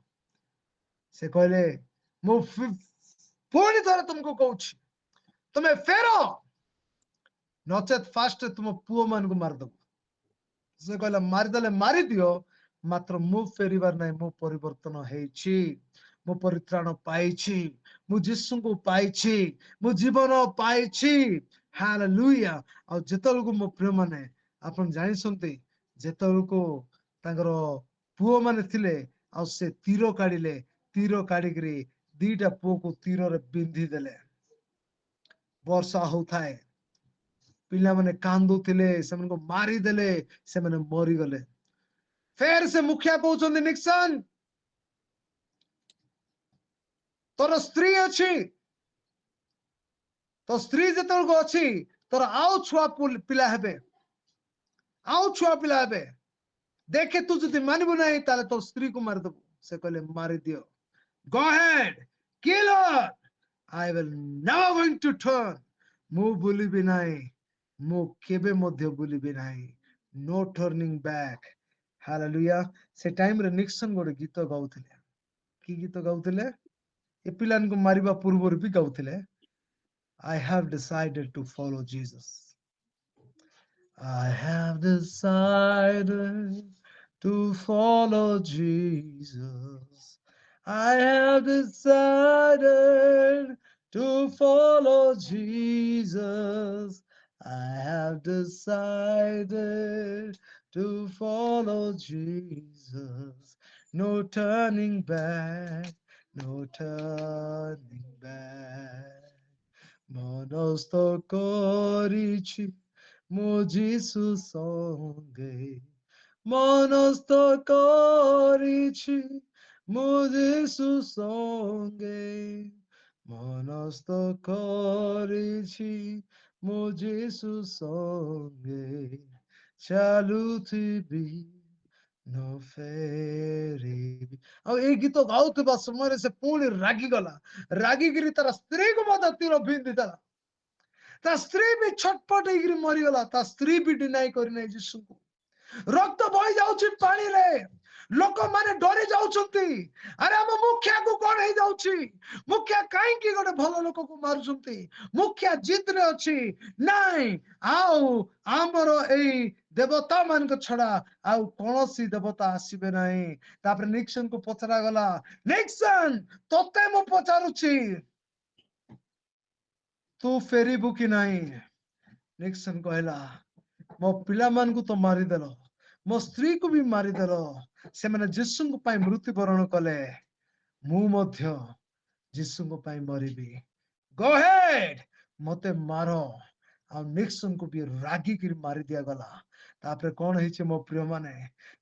ସେ କହିଲେ ମୁଁ ପୁଣି ଥରେ ତୁମକୁ କହୁଛି ତୁମେ ଫେର, ନଚେତ ଫାଷ୍ଟ ତୁମ ପୁଅ ମାନଙ୍କୁ ମାରିଦେବୁ। ସେ କହିଲା ମାରିଦେଲେ ମାରିଦିଅ, ମାତ୍ର ମୁଁ ଫେରିବାର ନାହିଁ। ମୁଁ ପରିବର୍ତ୍ତନ ହେଇଛି, ମୁଁ ପରିତ୍ରାଣ ପାଇଛି, ମୁଁ ଯୀଶୁଙ୍କୁ ପାଇଛି, ମୁଁ ଜୀବନ ପାଇଛି। ହାଲେଲୁୟା। ଆଉ ଯେତେବେଳକୁ ମୋ ପ୍ରିୟ ମାନେ ଆପଣ ଜାଣିଛନ୍ତି, ଯେତେବେଳକୁ ତାଙ୍କର ପୁଅ ମାନେ ଥିଲେ ଆଉ ସେ ତୀର କାଢିଲେ, ତୀର କାଢିକିରି ଦିଟା ପୁଅକୁ ତୀରରେ ବିନ୍ଧି ଦେଲେ। ବର୍ଷା ହଉଥାଏ, ପିଲାମାନେ କାନ୍ଦୁଥିଲେ, ସେମାନଙ୍କୁ ମାରିଦେଲେ, ସେମାନେ ମରିଗଲେ। ଫେର ସେ ମୁଖିଆ କହୁଛନ୍ତି ନିକ୍ସନ ତୋର ସ୍ତ୍ରୀ ଅଛି, ତୋ ସ୍ତ୍ରୀ ଯେତେବେଳକୁ ଅଛି ତୋର ଆଉ ଛୁଆ ପିଲା ହେବେ, ଆଉ ଛୁଆ ପିଲା ହେବେ। ଦେଖେ ତୁ ଯଦି ମାନିବୁ ନାହିଁ ତାହେଲେ ତୋ ସ୍ତ୍ରୀକୁ ମାରିଦେବୁ। ସେ କହିଲେ ମାରିଦିଅ, go ahead, kill her, I will never going to turn. ମୁଁ ଭୁଲିବି ନାହିଁ, ମୁଁ କେବେ ମଧ୍ୟ ଭୁଲିବି ନାହିଁ। No turning back. ହାଲେଲୁୟା। ସେ ଟାଇମରେ ନିକ୍ସନ ଗୋଟେ ଗୀତ ଗାଉଥିଲେ। କି ଗୀତ ଗାଉଥିଲେ? ଏ ପିଲାଙ୍କୁ ମାରିବା ପୂର୍ବରୁ ବି ଗାଉଥିଲେ। I have decided to follow Jesus. I have decided to follow Jesus. I have decided to follow Jesus. I have decided to follow Jesus. No turning back, no turning back. মনস্থ করেছি মো যিশু সঙ্গে, মনস্থ করেছি মো যিশু সঙ্গে, মনস্থ করেছি মো যিশু সঙ্গে, ଚାଲୁଥିବି ନ ଫେରିବି। ଆଉ ଏଇ ଗୀତ ଗାଉଥିବା ସମୟରେ ସେ ପୁଣି ରାଗିଗଲା। ରାଗିକିରି ତାର ସ୍ତ୍ରୀକୁ ମଧ୍ୟ ତୀର ବିନ୍ଧିଦେଲା। ତା ସ୍ତ୍ରୀ ବି ଛଟପଟ ହେଇକିରି ମରିଗଲା। ତା ସ୍ତ୍ରୀ ବି ଡିନାଇ କରିନାହିଁ ଯୀଶୁଙ୍କୁ। ରକ୍ତ ବହି ଯାଉଛି ପାଣିରେ, ଲୋକମାନେ ଡରି ଯାଉଛନ୍ତି। ଆରେ ଆମ ମୁଖିଆକୁ କଣ ହେଇଯାଉଛି? ମୁଖିଆ କାହିଁକି ଗୋଟେ ଭଲ ଲୋକକୁ ମାରୁଛନ୍ତି? ମୁଖିଆ ଜିଦରେ ଅଛି, ନାଇଁ ଆଉ ଆମର ଏଇ ଦେବତା ମାନଙ୍କ ଛଡା ଆଉ କୌଣସି ଦେବତା ଆସିବେ ନାହିଁ। ତାପରେ ନିକ୍ସନକୁ ପଚରା ଗଲା, ନିକ୍ସନ ତତେ ମୁଁ ପଚାରୁଛି, ତୁ ଫେରିବୁ କି ନାହିଁ? ନିକ୍ସନ କହିଲା, ମୋ ପିଲାମାନଙ୍କୁ ତ ମାରିଦେଲ, ମୋ ସ୍ତ୍ରୀକୁ ବି ମାରିଦେଲ, ସେମାନେ ଯୀଶୁଙ୍କ ପାଇଁ ମୃତ୍ୟୁବରଣ କଲେ, ମୁଁ ମଧ୍ୟ ଯୀଶୁଙ୍କ ପାଇଁ ମରିବି। Go ahead, ମତେ ମାର। ଆଉ ନିକ୍ସନକୁ ବି ରାଗିକିରି ମାରି ଦିଆଗଲା। ତାପରେ କଣ ହେଇଛି ମୋ ପ୍ରିୟ ମାନେ,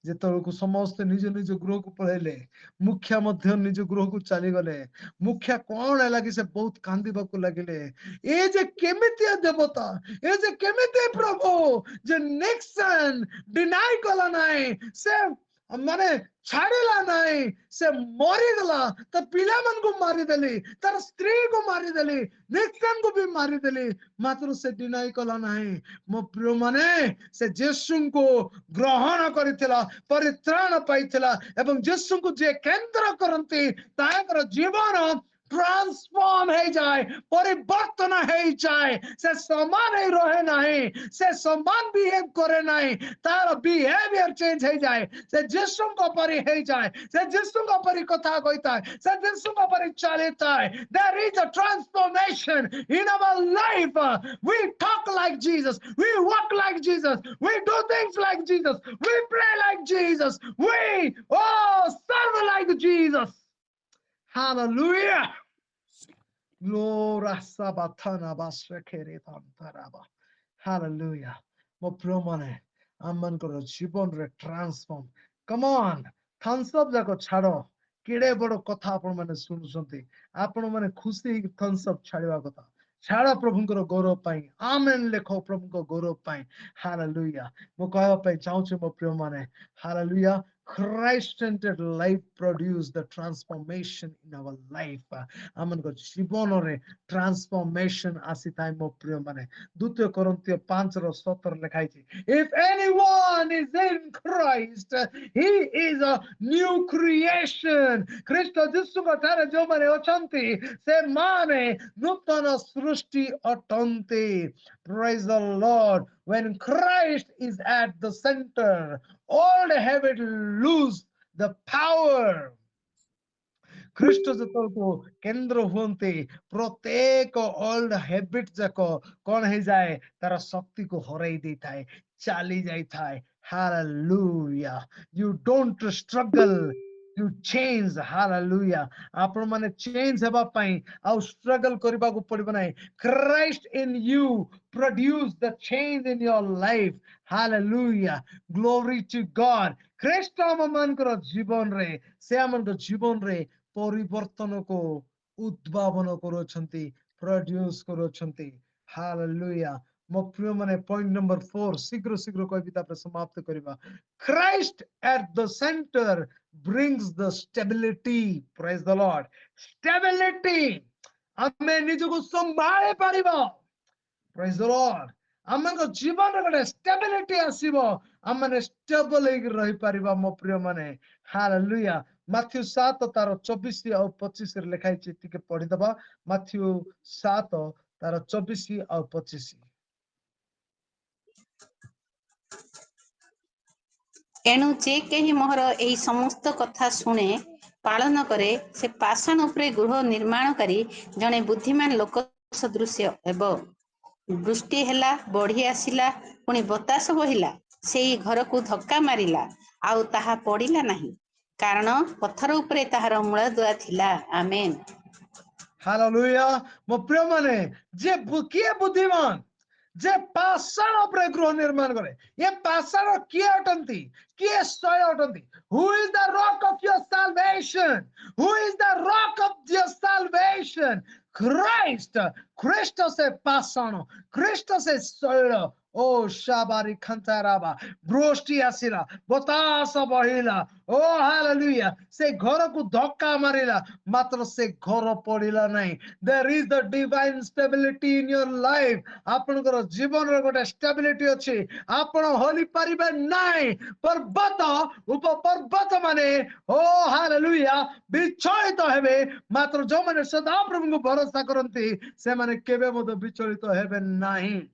ଯେତେବେଳକୁ ସମସ୍ତେ ନିଜ ନିଜ ଗୃହକୁ ପଳେଇଲେ, ମୁଖିଆ ମଧ୍ୟ ନିଜ ଗୃହକୁ ଚାଲିଗଲେ। ମୁଖିଆ କଣ ହେଲା କି ସେ ବହୁତ କାନ୍ଦିବାକୁ ଲାଗିଲେ। ଏ ଯେ କେମିତିଆ ଦେବତା, ଏ ଯେ କେମିତି ପ୍ରଭୁ ଯେ ନିକ୍ସନ ଡିନାଇ କଲା ନାହିଁ, ସେ ମାନେ ଛାଡିଲା ନାହିଁ, ସେ ମରିଗଲା। ତା ପିଲାମାନଙ୍କୁ ମାରିଦେଲି, ତାର ସ୍ତ୍ରୀକୁ ମାରିଦେଲି, ନିକ୍ସନକୁ ବି ମାରିଦେଲି, ମାତ୍ର ସେ ଡିନାଇ କଲା ନାହିଁ। ମୋ ପ୍ରିୟ ମାନେ, ସେ ଯୀଶୁଙ୍କୁ ଗ୍ରହଣ କରିଥିଲା, ପରିତ୍ରାଣ ପାଇଥିଲା, ଏବଂ ଯୀଶୁଙ୍କୁ ଯିଏ କେନ୍ଦ୍ର କରନ୍ତି ତାଙ୍କର ଜୀବନ ट्रांसफॉर्म हो जाए, परिवर्तन हो जाए। से समान ही रहे नहीं, से समान बिहेव करे नहीं, तार बिहेवियर चेंज हो जाए। से जिसु को परि हो जाए, से जिसु को परि कथा कहता है, से जिसु को परि चलता है। There is a transformation in our life. We talk like Jesus, we walk like Jesus, we do things like Jesus, we pray like Jesus, we serve like Jesus. Hallelujah. Hallelujah. ମୋ ପ୍ରିୟ ମାନେ, ଆମମାନଙ୍କର ଜୀବନରେ ଟ୍ରାନ୍ସଫର୍ମ। କମ on, Thums up ଯାକ ଛାଡ। କେଡେ ବଡ କଥା ଆପଣ ମାନେ ଶୁଣୁଛନ୍ତି। ଆପଣ ମାନେ ଖୁସି ହେଇକି ଥମ୍ସ ଅପ୍ ଛାଡିବା କଥା। ଛାଡ ପ୍ରଭୁଙ୍କର ଗୌରବ ପାଇଁ। ଆମେନ୍ ଲେଖ ପ୍ରଭୁଙ୍କ ଗୌରବ ପାଇଁ। ହାଲେଲୁୟା। ମୁଁ କହିବା ପାଇଁ ଚାହୁଁଛି ମୋ ପ୍ରିୟ ମାନେ, hallelujah, Christ-centered life produce the transformation in our life. आमको जीवन रे transformation आसीथाय मो प्रिय माने 2 कोरिन्थियो 5:17 लिखाई छि if anyone is in Christ he is a new creation. Kristo जिसु ठारे जो माने अछंती से माने नूतन सृष्टि अटंती. Praise the Lord. When Christ is at the center, old habit lose the power. ଖ୍ରୀଷ୍ଟ ଯେତେବେଳକୁ କେନ୍ଦ୍ର ହୁଅନ୍ତି ପ୍ରତ୍ୟେକ old habit ଯାକ କଣ ହେଇଯାଏ ତାର ଶକ୍ତିକୁ ହରାଇ ଦେଇଥାଏ ଚାଲି ଯାଇଥାଏ. Hallelujah. You don't struggle, you change. Hallelujah. ଆପଣ ମାନେ change ହେବା ପାଇଁ ଆଉ struggle କରିବାକୁ ପଡିବ ନାହିଁ. Christ in you produce the change in your life. Hallelujah. Glory to God. ଖ୍ରୀଷ୍ଟ ଆମମାନଙ୍କର ଜୀବନରେ ସେ ଆମମାନଙ୍କ ଜୀବନରେ ପରିବର୍ତ୍ତନକୁ ଉଦ୍ଭାବନ କରୁଛନ୍ତି, ପ୍ରଡ୍ୟୁସ କରୁଛନ୍ତି. Hallelujah. ମୋ ପ୍ରିୟ ମାନେ point number 4 ଶୀଘ୍ର କହିବି ତାପରେ ସମାପ୍ତ କରିବା. Christ at the center brings the stability. Praise the Lord. Stability. ଆମେ ନିଜକୁ ସମ୍ଭାଳି ପାରିବା. Praise the Lord. ଆମଙ୍କ ଜୀବନରେ ଗୋଟେ stability ଆସିବ. ଆମେ stable ହେଇକି ରହିପାରିବା ମୋ ପ୍ରିୟ ମାନେ. Hallelujah. Matthew 7 ତାର 24 ଆଉ 25 ରେ ଲେଖା ହେଇଛି ଟିକେ ପଢିଦବା. Matthew 7 ତାର 24 ଆଉ 25. ଏଣୁ ଯେ କେହି ମୋର ଏହି ସମସ୍ତ କଥା ଶୁଣେ ପାଳନ କରେ ସେ ପାଷାଣ ଉପରେ ଗୃହ ନିର୍ମାଣକାରୀ ଜଣେ ବୁଦ୍ଧିମାନ ଲୋକ ସଦୃଶ୍ୟ ହେବ. ବୃଷ୍ଟି ହେଲା, ବଢି ଆସିଲା, ପୁଣି ବତାସ ବହିଲା, ସେଇ ଘରକୁ ଧକ୍କା ମାରିଲା ଆଉ ତାହା ପଡିଲା ନାହିଁ, କାରଣ ପଥର ଉପରେ ତାହାର ମୂଳଦୁଆ ଥିଲା. ଆମେନ୍. Hallelujah. ମୋ ପ୍ରିୟ ମାନେ ଯେ କିଏ ବୁଦ୍ଧିମାନ ଯେ ପାଷାଣ ଉପରେ ଗୃହ ନିର୍ମାଣ କରେ. ଏ ପାଷାଣ କିଏ ଅଟନ୍ତି? କିଏ ଶୈଳ ଅଟନ୍ତି? Who is the rock of your salvation? Who is the rock of your salvation? Christ. ଖ୍ରୀଷ୍ଟ ସେ ପାଷାଣ, ଖ୍ରୀଷ୍ଟ ସେ ଶୈଳ. ଓ shabaରି ଖାନ୍ତାରାବା ବୃଷ୍ଟି ଆସିଲା, ବତାସ ବହିଲା. ଓ hallelujah. ସେ ଘରକୁ ଧକ୍କା ମାରିଲା ମାତ୍ର ସେ ଘର ପଡିଲା ନାହିଁ. There is the divine stability in your life. ଆପଣଙ୍କର ଜୀବନରେ ଗୋଟେ stability ଅଛି. ଆପଣ ହଲି ପାରିବେ ନାହିଁ. ପର୍ବତ ଉପପର୍ବତ ମାନେ ଓ hallelujah ବିଚଳିତ ହେବେ ମାତ୍ର ଯୋଉମାନେ ସଦାପ୍ରଭୁଙ୍କୁ ଭରସା କରନ୍ତି ସେମାନେ କେବେ ମଧ୍ୟ ବିଚଳିତ ହେବେ ନାହିଁ.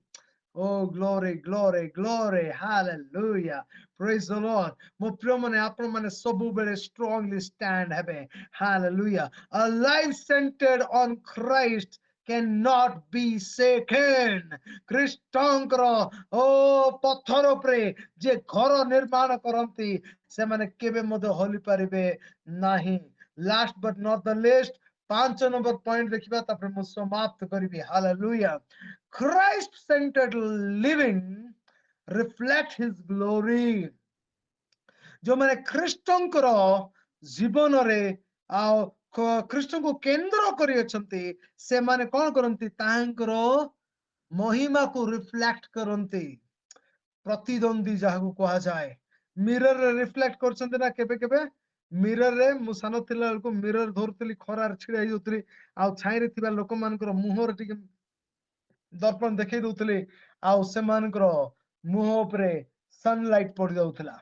Oh, glory, glory, glory. Hallelujah. Praise the Lord. ମୋ ପ୍ରିୟ ମାନେ ଆପଣ ମାନେ ସବୁବେଳେ strongly stand ହେବେ. Hallelujah. A life centered on Christ cannot be shaken. ଖ୍ରୀଷ୍ଟଙ୍କର ପଥର ଉପରେ ଯେ ଘର ନିର୍ମାଣ କରନ୍ତି ସେମାନେ କେବେ ମଧ୍ୟ ହଲି ପାରିବେ ନାହିଁ. Last but not the least, 5 number point ଦେଖିବା ତାପରେ ମୁଁ ସମାପ୍ତ କରିବି. Hallelujah. Christ-centered living reflect his glory. ଯୋଉମାନେ ଖ୍ରୀଷ୍ଟଙ୍କର ଜୀବନରେ ଆଉ ଖ୍ରୀଷ୍ଟଙ୍କୁ କେନ୍ଦ୍ର କରି ଅଛନ୍ତି ସେମାନେ କଣ କରନ୍ତି ତାଙ୍କର ମହିମାକୁ ରିଫ୍ଲେକ୍ଟ କରନ୍ତି. ପ୍ରତିଦ୍ୱନ୍ଦ୍ୱୀ ଯାହାକୁ କୁହାଯାଏ. ମିରରରେ ରିଫ୍ଲେକ୍ଟ କରୁଛନ୍ତି ନା କେବେ କେବେ? ମିରରରେ ମୁଁ ସାନ ଥିଲା ବେଳକୁ ମିରର ଧରୁଥିଲି, ଖରାରେ ଛିଡା ହେଇଯାଉଥିଲି ଆଉ ଛାଇରେ ଥିବା ଲୋକମାନଙ୍କର ମୁହଁରେ ଟିକେ ଦର୍ପଣ ଦେଖେଇ ଦଉଥିଲେ ଆଉ ସେମାନଙ୍କର ମୁହଁ ଉପରେ ସନଲାଇଟ ପଡି ଯାଉଥିଲା.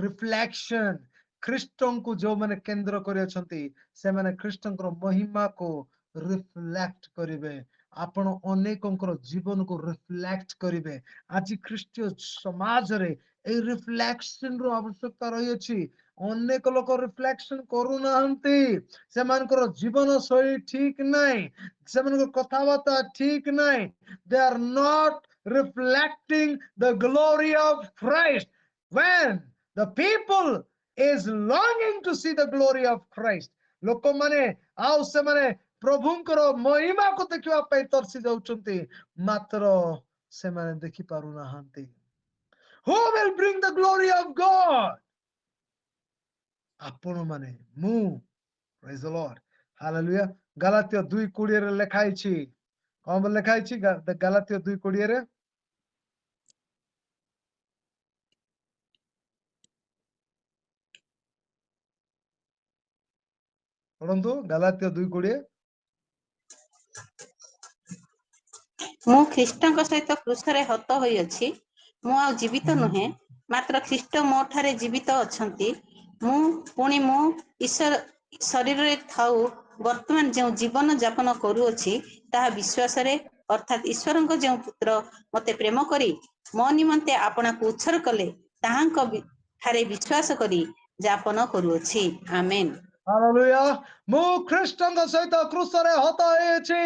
ରିଫ୍ଲେକ୍ସନ. ଖ୍ରୀଷ୍ଟଙ୍କୁ ଯୋଉମାନେ କେନ୍ଦ୍ର କରି ଅଛନ୍ତି ସେମାନେ ଖ୍ରୀଷ୍ଟଙ୍କର ମହିମାକୁ ରିଫ୍ଲେକ୍ଟ କରିବେ. ଆପଣ ଅନେକଙ୍କର ଜୀବନକୁ ରିଫ୍ଲେକ୍ଟ କରିବେ. ଆଜି ଖ୍ରୀଷ୍ଟୀୟ ସମାଜରେ এই ରିଫ୍ଲେକ୍ସନ ର ଆବଶ୍ୟକତା ରହିଅଛି. ଅନେକ ଲୋକ ରିଫ୍ଲେକ୍ସନ କରୁନାହାନ୍ତି. ସେମାନଙ୍କର ଜୀବନ ଶୈଳୀ ଠିକ ନାହିଁ, ସେମାନଙ୍କର କଥାବାର୍ତ୍ତା ଠିକ ନାହିଁ. They are not reflecting the glory of Christ. When the people is longing to see the glory of Christ, ଲୋକମାନେ ଆଉ ସେମାନେ ପ୍ରଭୁଙ୍କର ମହିମାକୁ ଦେଖିବା ପାଇଁ ତରସି ଯାଉଛନ୍ତି ମାତ୍ର ସେମାନେ ଦେଖି ପାରୁନାହାନ୍ତି. Who will bring the glory of God? ଆପଣ ମାନେ, ମୁଁ. Praise the Lord. Hallelujah. ଗାଲାତ୍ୟ 2:20 ରେ ଲେଖା ହେଇଛି. କଣ ଲେଖା ହେଇଛି ଗାଲାତ୍ୟ 2:20 ରେ? पढ़ंतु गलातिया 2:20 ମୁଁ ଖ୍ରୀଷ୍ଟଙ୍କ ସହିତ କ୍ରୁଶରେ ହତ ହୋଇଅଛି। ମୁଁ ଆଉ ଜୀବିତ ନୁହେଁ, ମାତ୍ର ଖ୍ରୀଷ୍ଟ ମୋ ଠାରେ ଜୀବିତ ଅଛନ୍ତି। ପୁଣି ମୁଁ ଈଶ୍ୱର ଶରୀରରେ ଥାଉ ବର୍ତ୍ତମାନ ଯେଉଁ ଜୀବନ ଯାପନ କରୁଅଛି ତାହା ବିଶ୍ୱାସରେ, ଅର୍ଥାତ୍ ଈଶ୍ୱରଙ୍କ ଯେଉଁ ପୁତ୍ର ମୋତେ ପ୍ରେମ କରି ମୋ ନିମନ୍ତେ ଆପଣାକୁ ଉତ୍ସର୍ଗ କଲେ ତାହାଙ୍କ ଠାରେ ବିଶ୍ୱାସ କରି ଯାପନ କରୁଅଛି। ଆମେନ୍। हालेलुया मु ख्रीष्टଙ୍କ ସହିତ କ୍ରୁଶରେ ହତ ହେଇଛି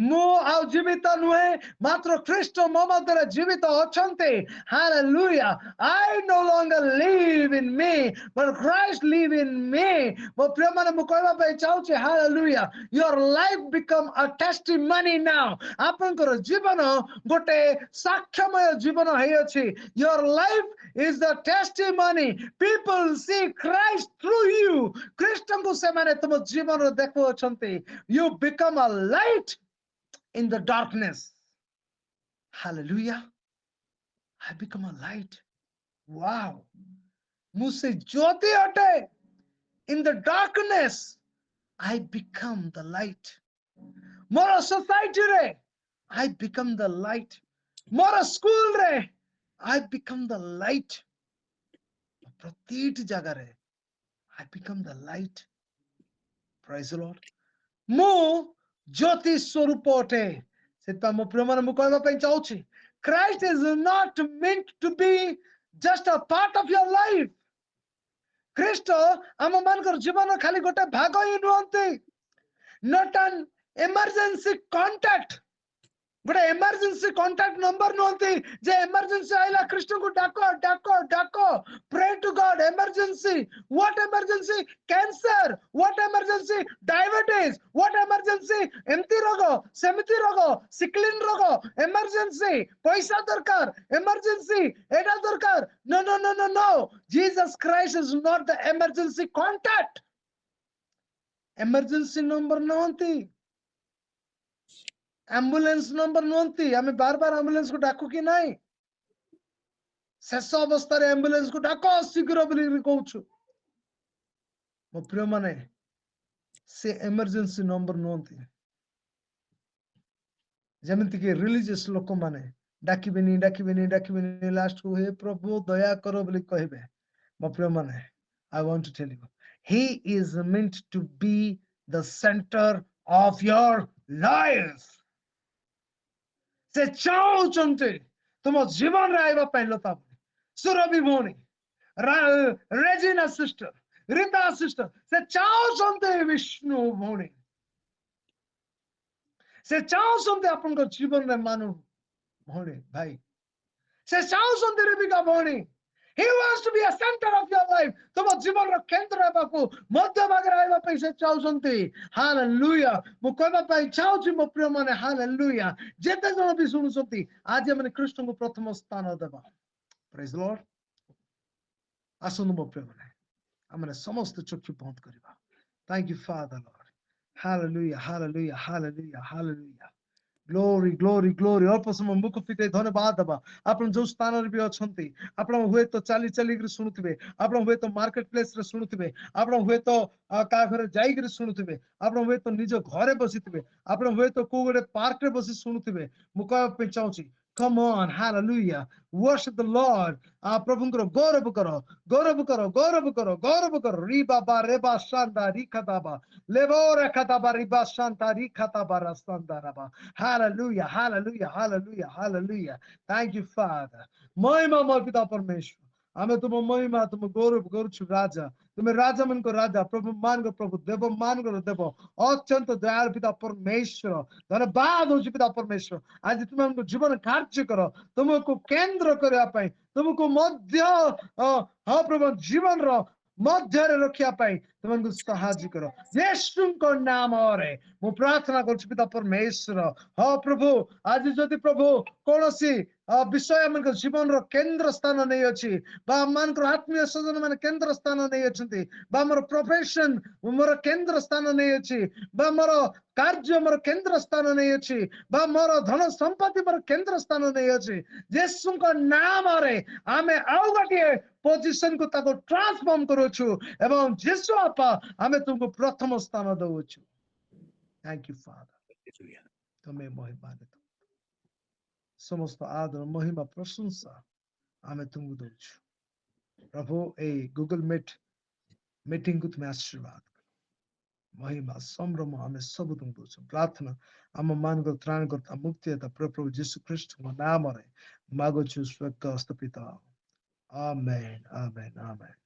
ମୁଁ ଆଉ ଜୀବିତ ନୁହେଁ ମାତ୍ର ଖ୍ରୀଷ୍ଟ ମୋ ମଧ୍ୟରେ ଜୀବିତ ଅଛନ୍ତି hallelujah I no longer live in me but Christ live in me ମୋ ପ୍ରିୟ ମାନେ ମୁଁ କହିବା ପାଇଁ ଚାହୁଁଛି hallelujah your life become a testimony now ଆପଣଙ୍କର ଜୀବନ ଗୋଟେ ସାକ୍ଷ୍ୟମୟ ଜୀବନ ହେଇଅଛି your life is the testimony people see Christ through you ଖ୍ରୀଷ୍ଟଙ୍କୁ ସେମାନେ ତୁମ ଜୀବନରେ ଦେଖୁଅଛନ୍ତି you become a light in the darkness hallelujah I become a light wow ମୁଁ ସେ ଜ୍ୟୋତି ଅଟେ in the darkness I become the light ମୋର society ରେ I become the light ମୋର school ରେ I become the light ପ୍ରତିଟି ଜାଗାରେ I become the light praise the Lord ମୁଁ ଜ୍ୟୋତି ସ୍ୱରୂପ ଅଟେ ସେଥିପାଇଁ ମୋ ପ୍ରିୟମାନେ ମୁଁ କହିବା ପାଇଁ ଚାହୁଁଛି Christ is not meant to be just a part of your life ଖ୍ରୀଷ୍ଟ ଆମ ମାନଙ୍କର ଜୀବନ ଖାଲି ଗୋଟେ ଭାଗ ହିଁ ନୁହନ୍ତି not an emergency contact ଗୋଟେ emergency contact number ନୁହନ୍ତି ଯେ emergency ଆଇଲା ଖ୍ରୀଷ୍ଟଙ୍କୁ ଡାକ ଡାକ ଡାକ pray to God emergency what emergency cancer what emergency diabetes what emergency ଏମିତି ରୋଗ ସେମିତି ରୋଗ ସିକ୍ଲିନ ରୋଗ emergency ପଇସା ଦରକାର emergency ଏଟା ଦରକାର no no no no no Jesus Christ is not the emergency contact emergency number ନୁହନ୍ତି एम्बुलेंस नंबर नोंती हमें बार-बार एम्बुलेंस को डाकू कि नहीं शेष अवस्था रे एम्बुलेंस को डाको शीघ्र बोली कहूछु मो प्रिय माने से इमरजेंसी नंबर नोंती जेमिति कि रिलीजियस लोक माने डाकिबेनी लास्ट को हे प्रभु दया करो बोली कहबे मो प्रिय माने I want to tell you he is meant to be the center of your life से चाहुचंते तुम जीवन रे आइबा ପାଇଁ लता सुरभि भौणी रेजिना सिस्टर रीता सिस्टर से चाहुचंते विष्णु भौणी से चाहुचंते आपन जीवन रे मानु भौणी भाई से चाहुचंते Rebecca भौणी he wants to be a center of your life तुम जीवन रो केंद्र हेबाकू मध्य भाग रे आइबा ପାଇଁ से चाहुचंती हालेलुया मु कहबा ପାଇଁ चाहुची मो प्रिय माने हालेलुया जेते जण भी सुनुचंती आज हमने कृष्ण को प्रथम स्थान देबा प्रेज लॉर्ड आसनु मो प्रिय माने हमने समस्त चक्षु बंद करबा thank you father Lord hallelujah hallelujah hallelujah hallelujah Glory, glory, glory. अल्प समय मुख फिटे धन्यवाद दबा आपण जो स्थान रे भी अछंती आपण हुए तो चाली चाली के सुनुथिबे आपण हुए तो मार्केट प्लेस रे सुनुथिबे आपण हुए तो का घर जाई के सुनुथिबे आपण हुए तो निज घरे बसिथिबे आपण हुए तो को गोटे पार्क रे बसी सुनुथिबे मुका पे चाहूची come on hallelujah worship the Lord प्रभुଙ୍କର गौरव करो गौरव करो गौरव करो गौरव करो री बाबा रे बा शांता री खताबा लेबो रे खताबा री बा शांता री खताबा रस्तांदा रबा hallelujah hallelujah hallelujah hallelujah thank you father महिमा मोर पिता परमेश्वर आमे तुम महिमा तुम गौरव करूछु राजा तुम्हें राजा मन को राजा प्रभु मान को प्रभु देव मान को देव अत्यंत दयालु पिता परमेश्वर धन्यवाद हो पिता परमेश्वर आज तुम हमको जीवन कार्य करो तुमको केंद्र करया पई तुमको मध्य हां प्रभु जीवन रो मध्य रे रखिया पई तुमको सहायता करो यीशु को नाम रे मु प्रार्थना करछु पिता परमेश्वर हां प्रभु आज जदि प्रभु कोनोसी विषय मन जीवन रो केंद्र स्थान नहीं अछि बा मन को आत्मीय सजन मन केंद्र स्थान नहीं अछंती बा मोर प्रोफेशन मोर केंद्र स्थान नहीं अछि बा मोर कार्य मोर केंद्र स्थान नहीं अछि बा मोर धन संपत्ति मोर केंद्र स्थान नहीं अछि यीशु को नाम रे आमे आउ गटे पोजीशन को ताको ट्रांसफॉर्म करू छु एवं यीशु आपा आमे तुमको प्रथम स्थान दउ छु थैंक यू फादर तुम्हें महिमा दे समस्त आदर महिमा प्रशंसा आमे तुमको दउ छु प्रभु ए गूगल मीट मीटिंग को तुम्हें आशीर्वाद महिमा संभ्रम आमे सब तुम दउ छु प्रार्थना आम मान को त्राण करता मुक्तिदाता प्रभु यीशु ख्रीष्ट को नाम रे मागो छु स्वर्ग पिता आमेन आमेन आमेन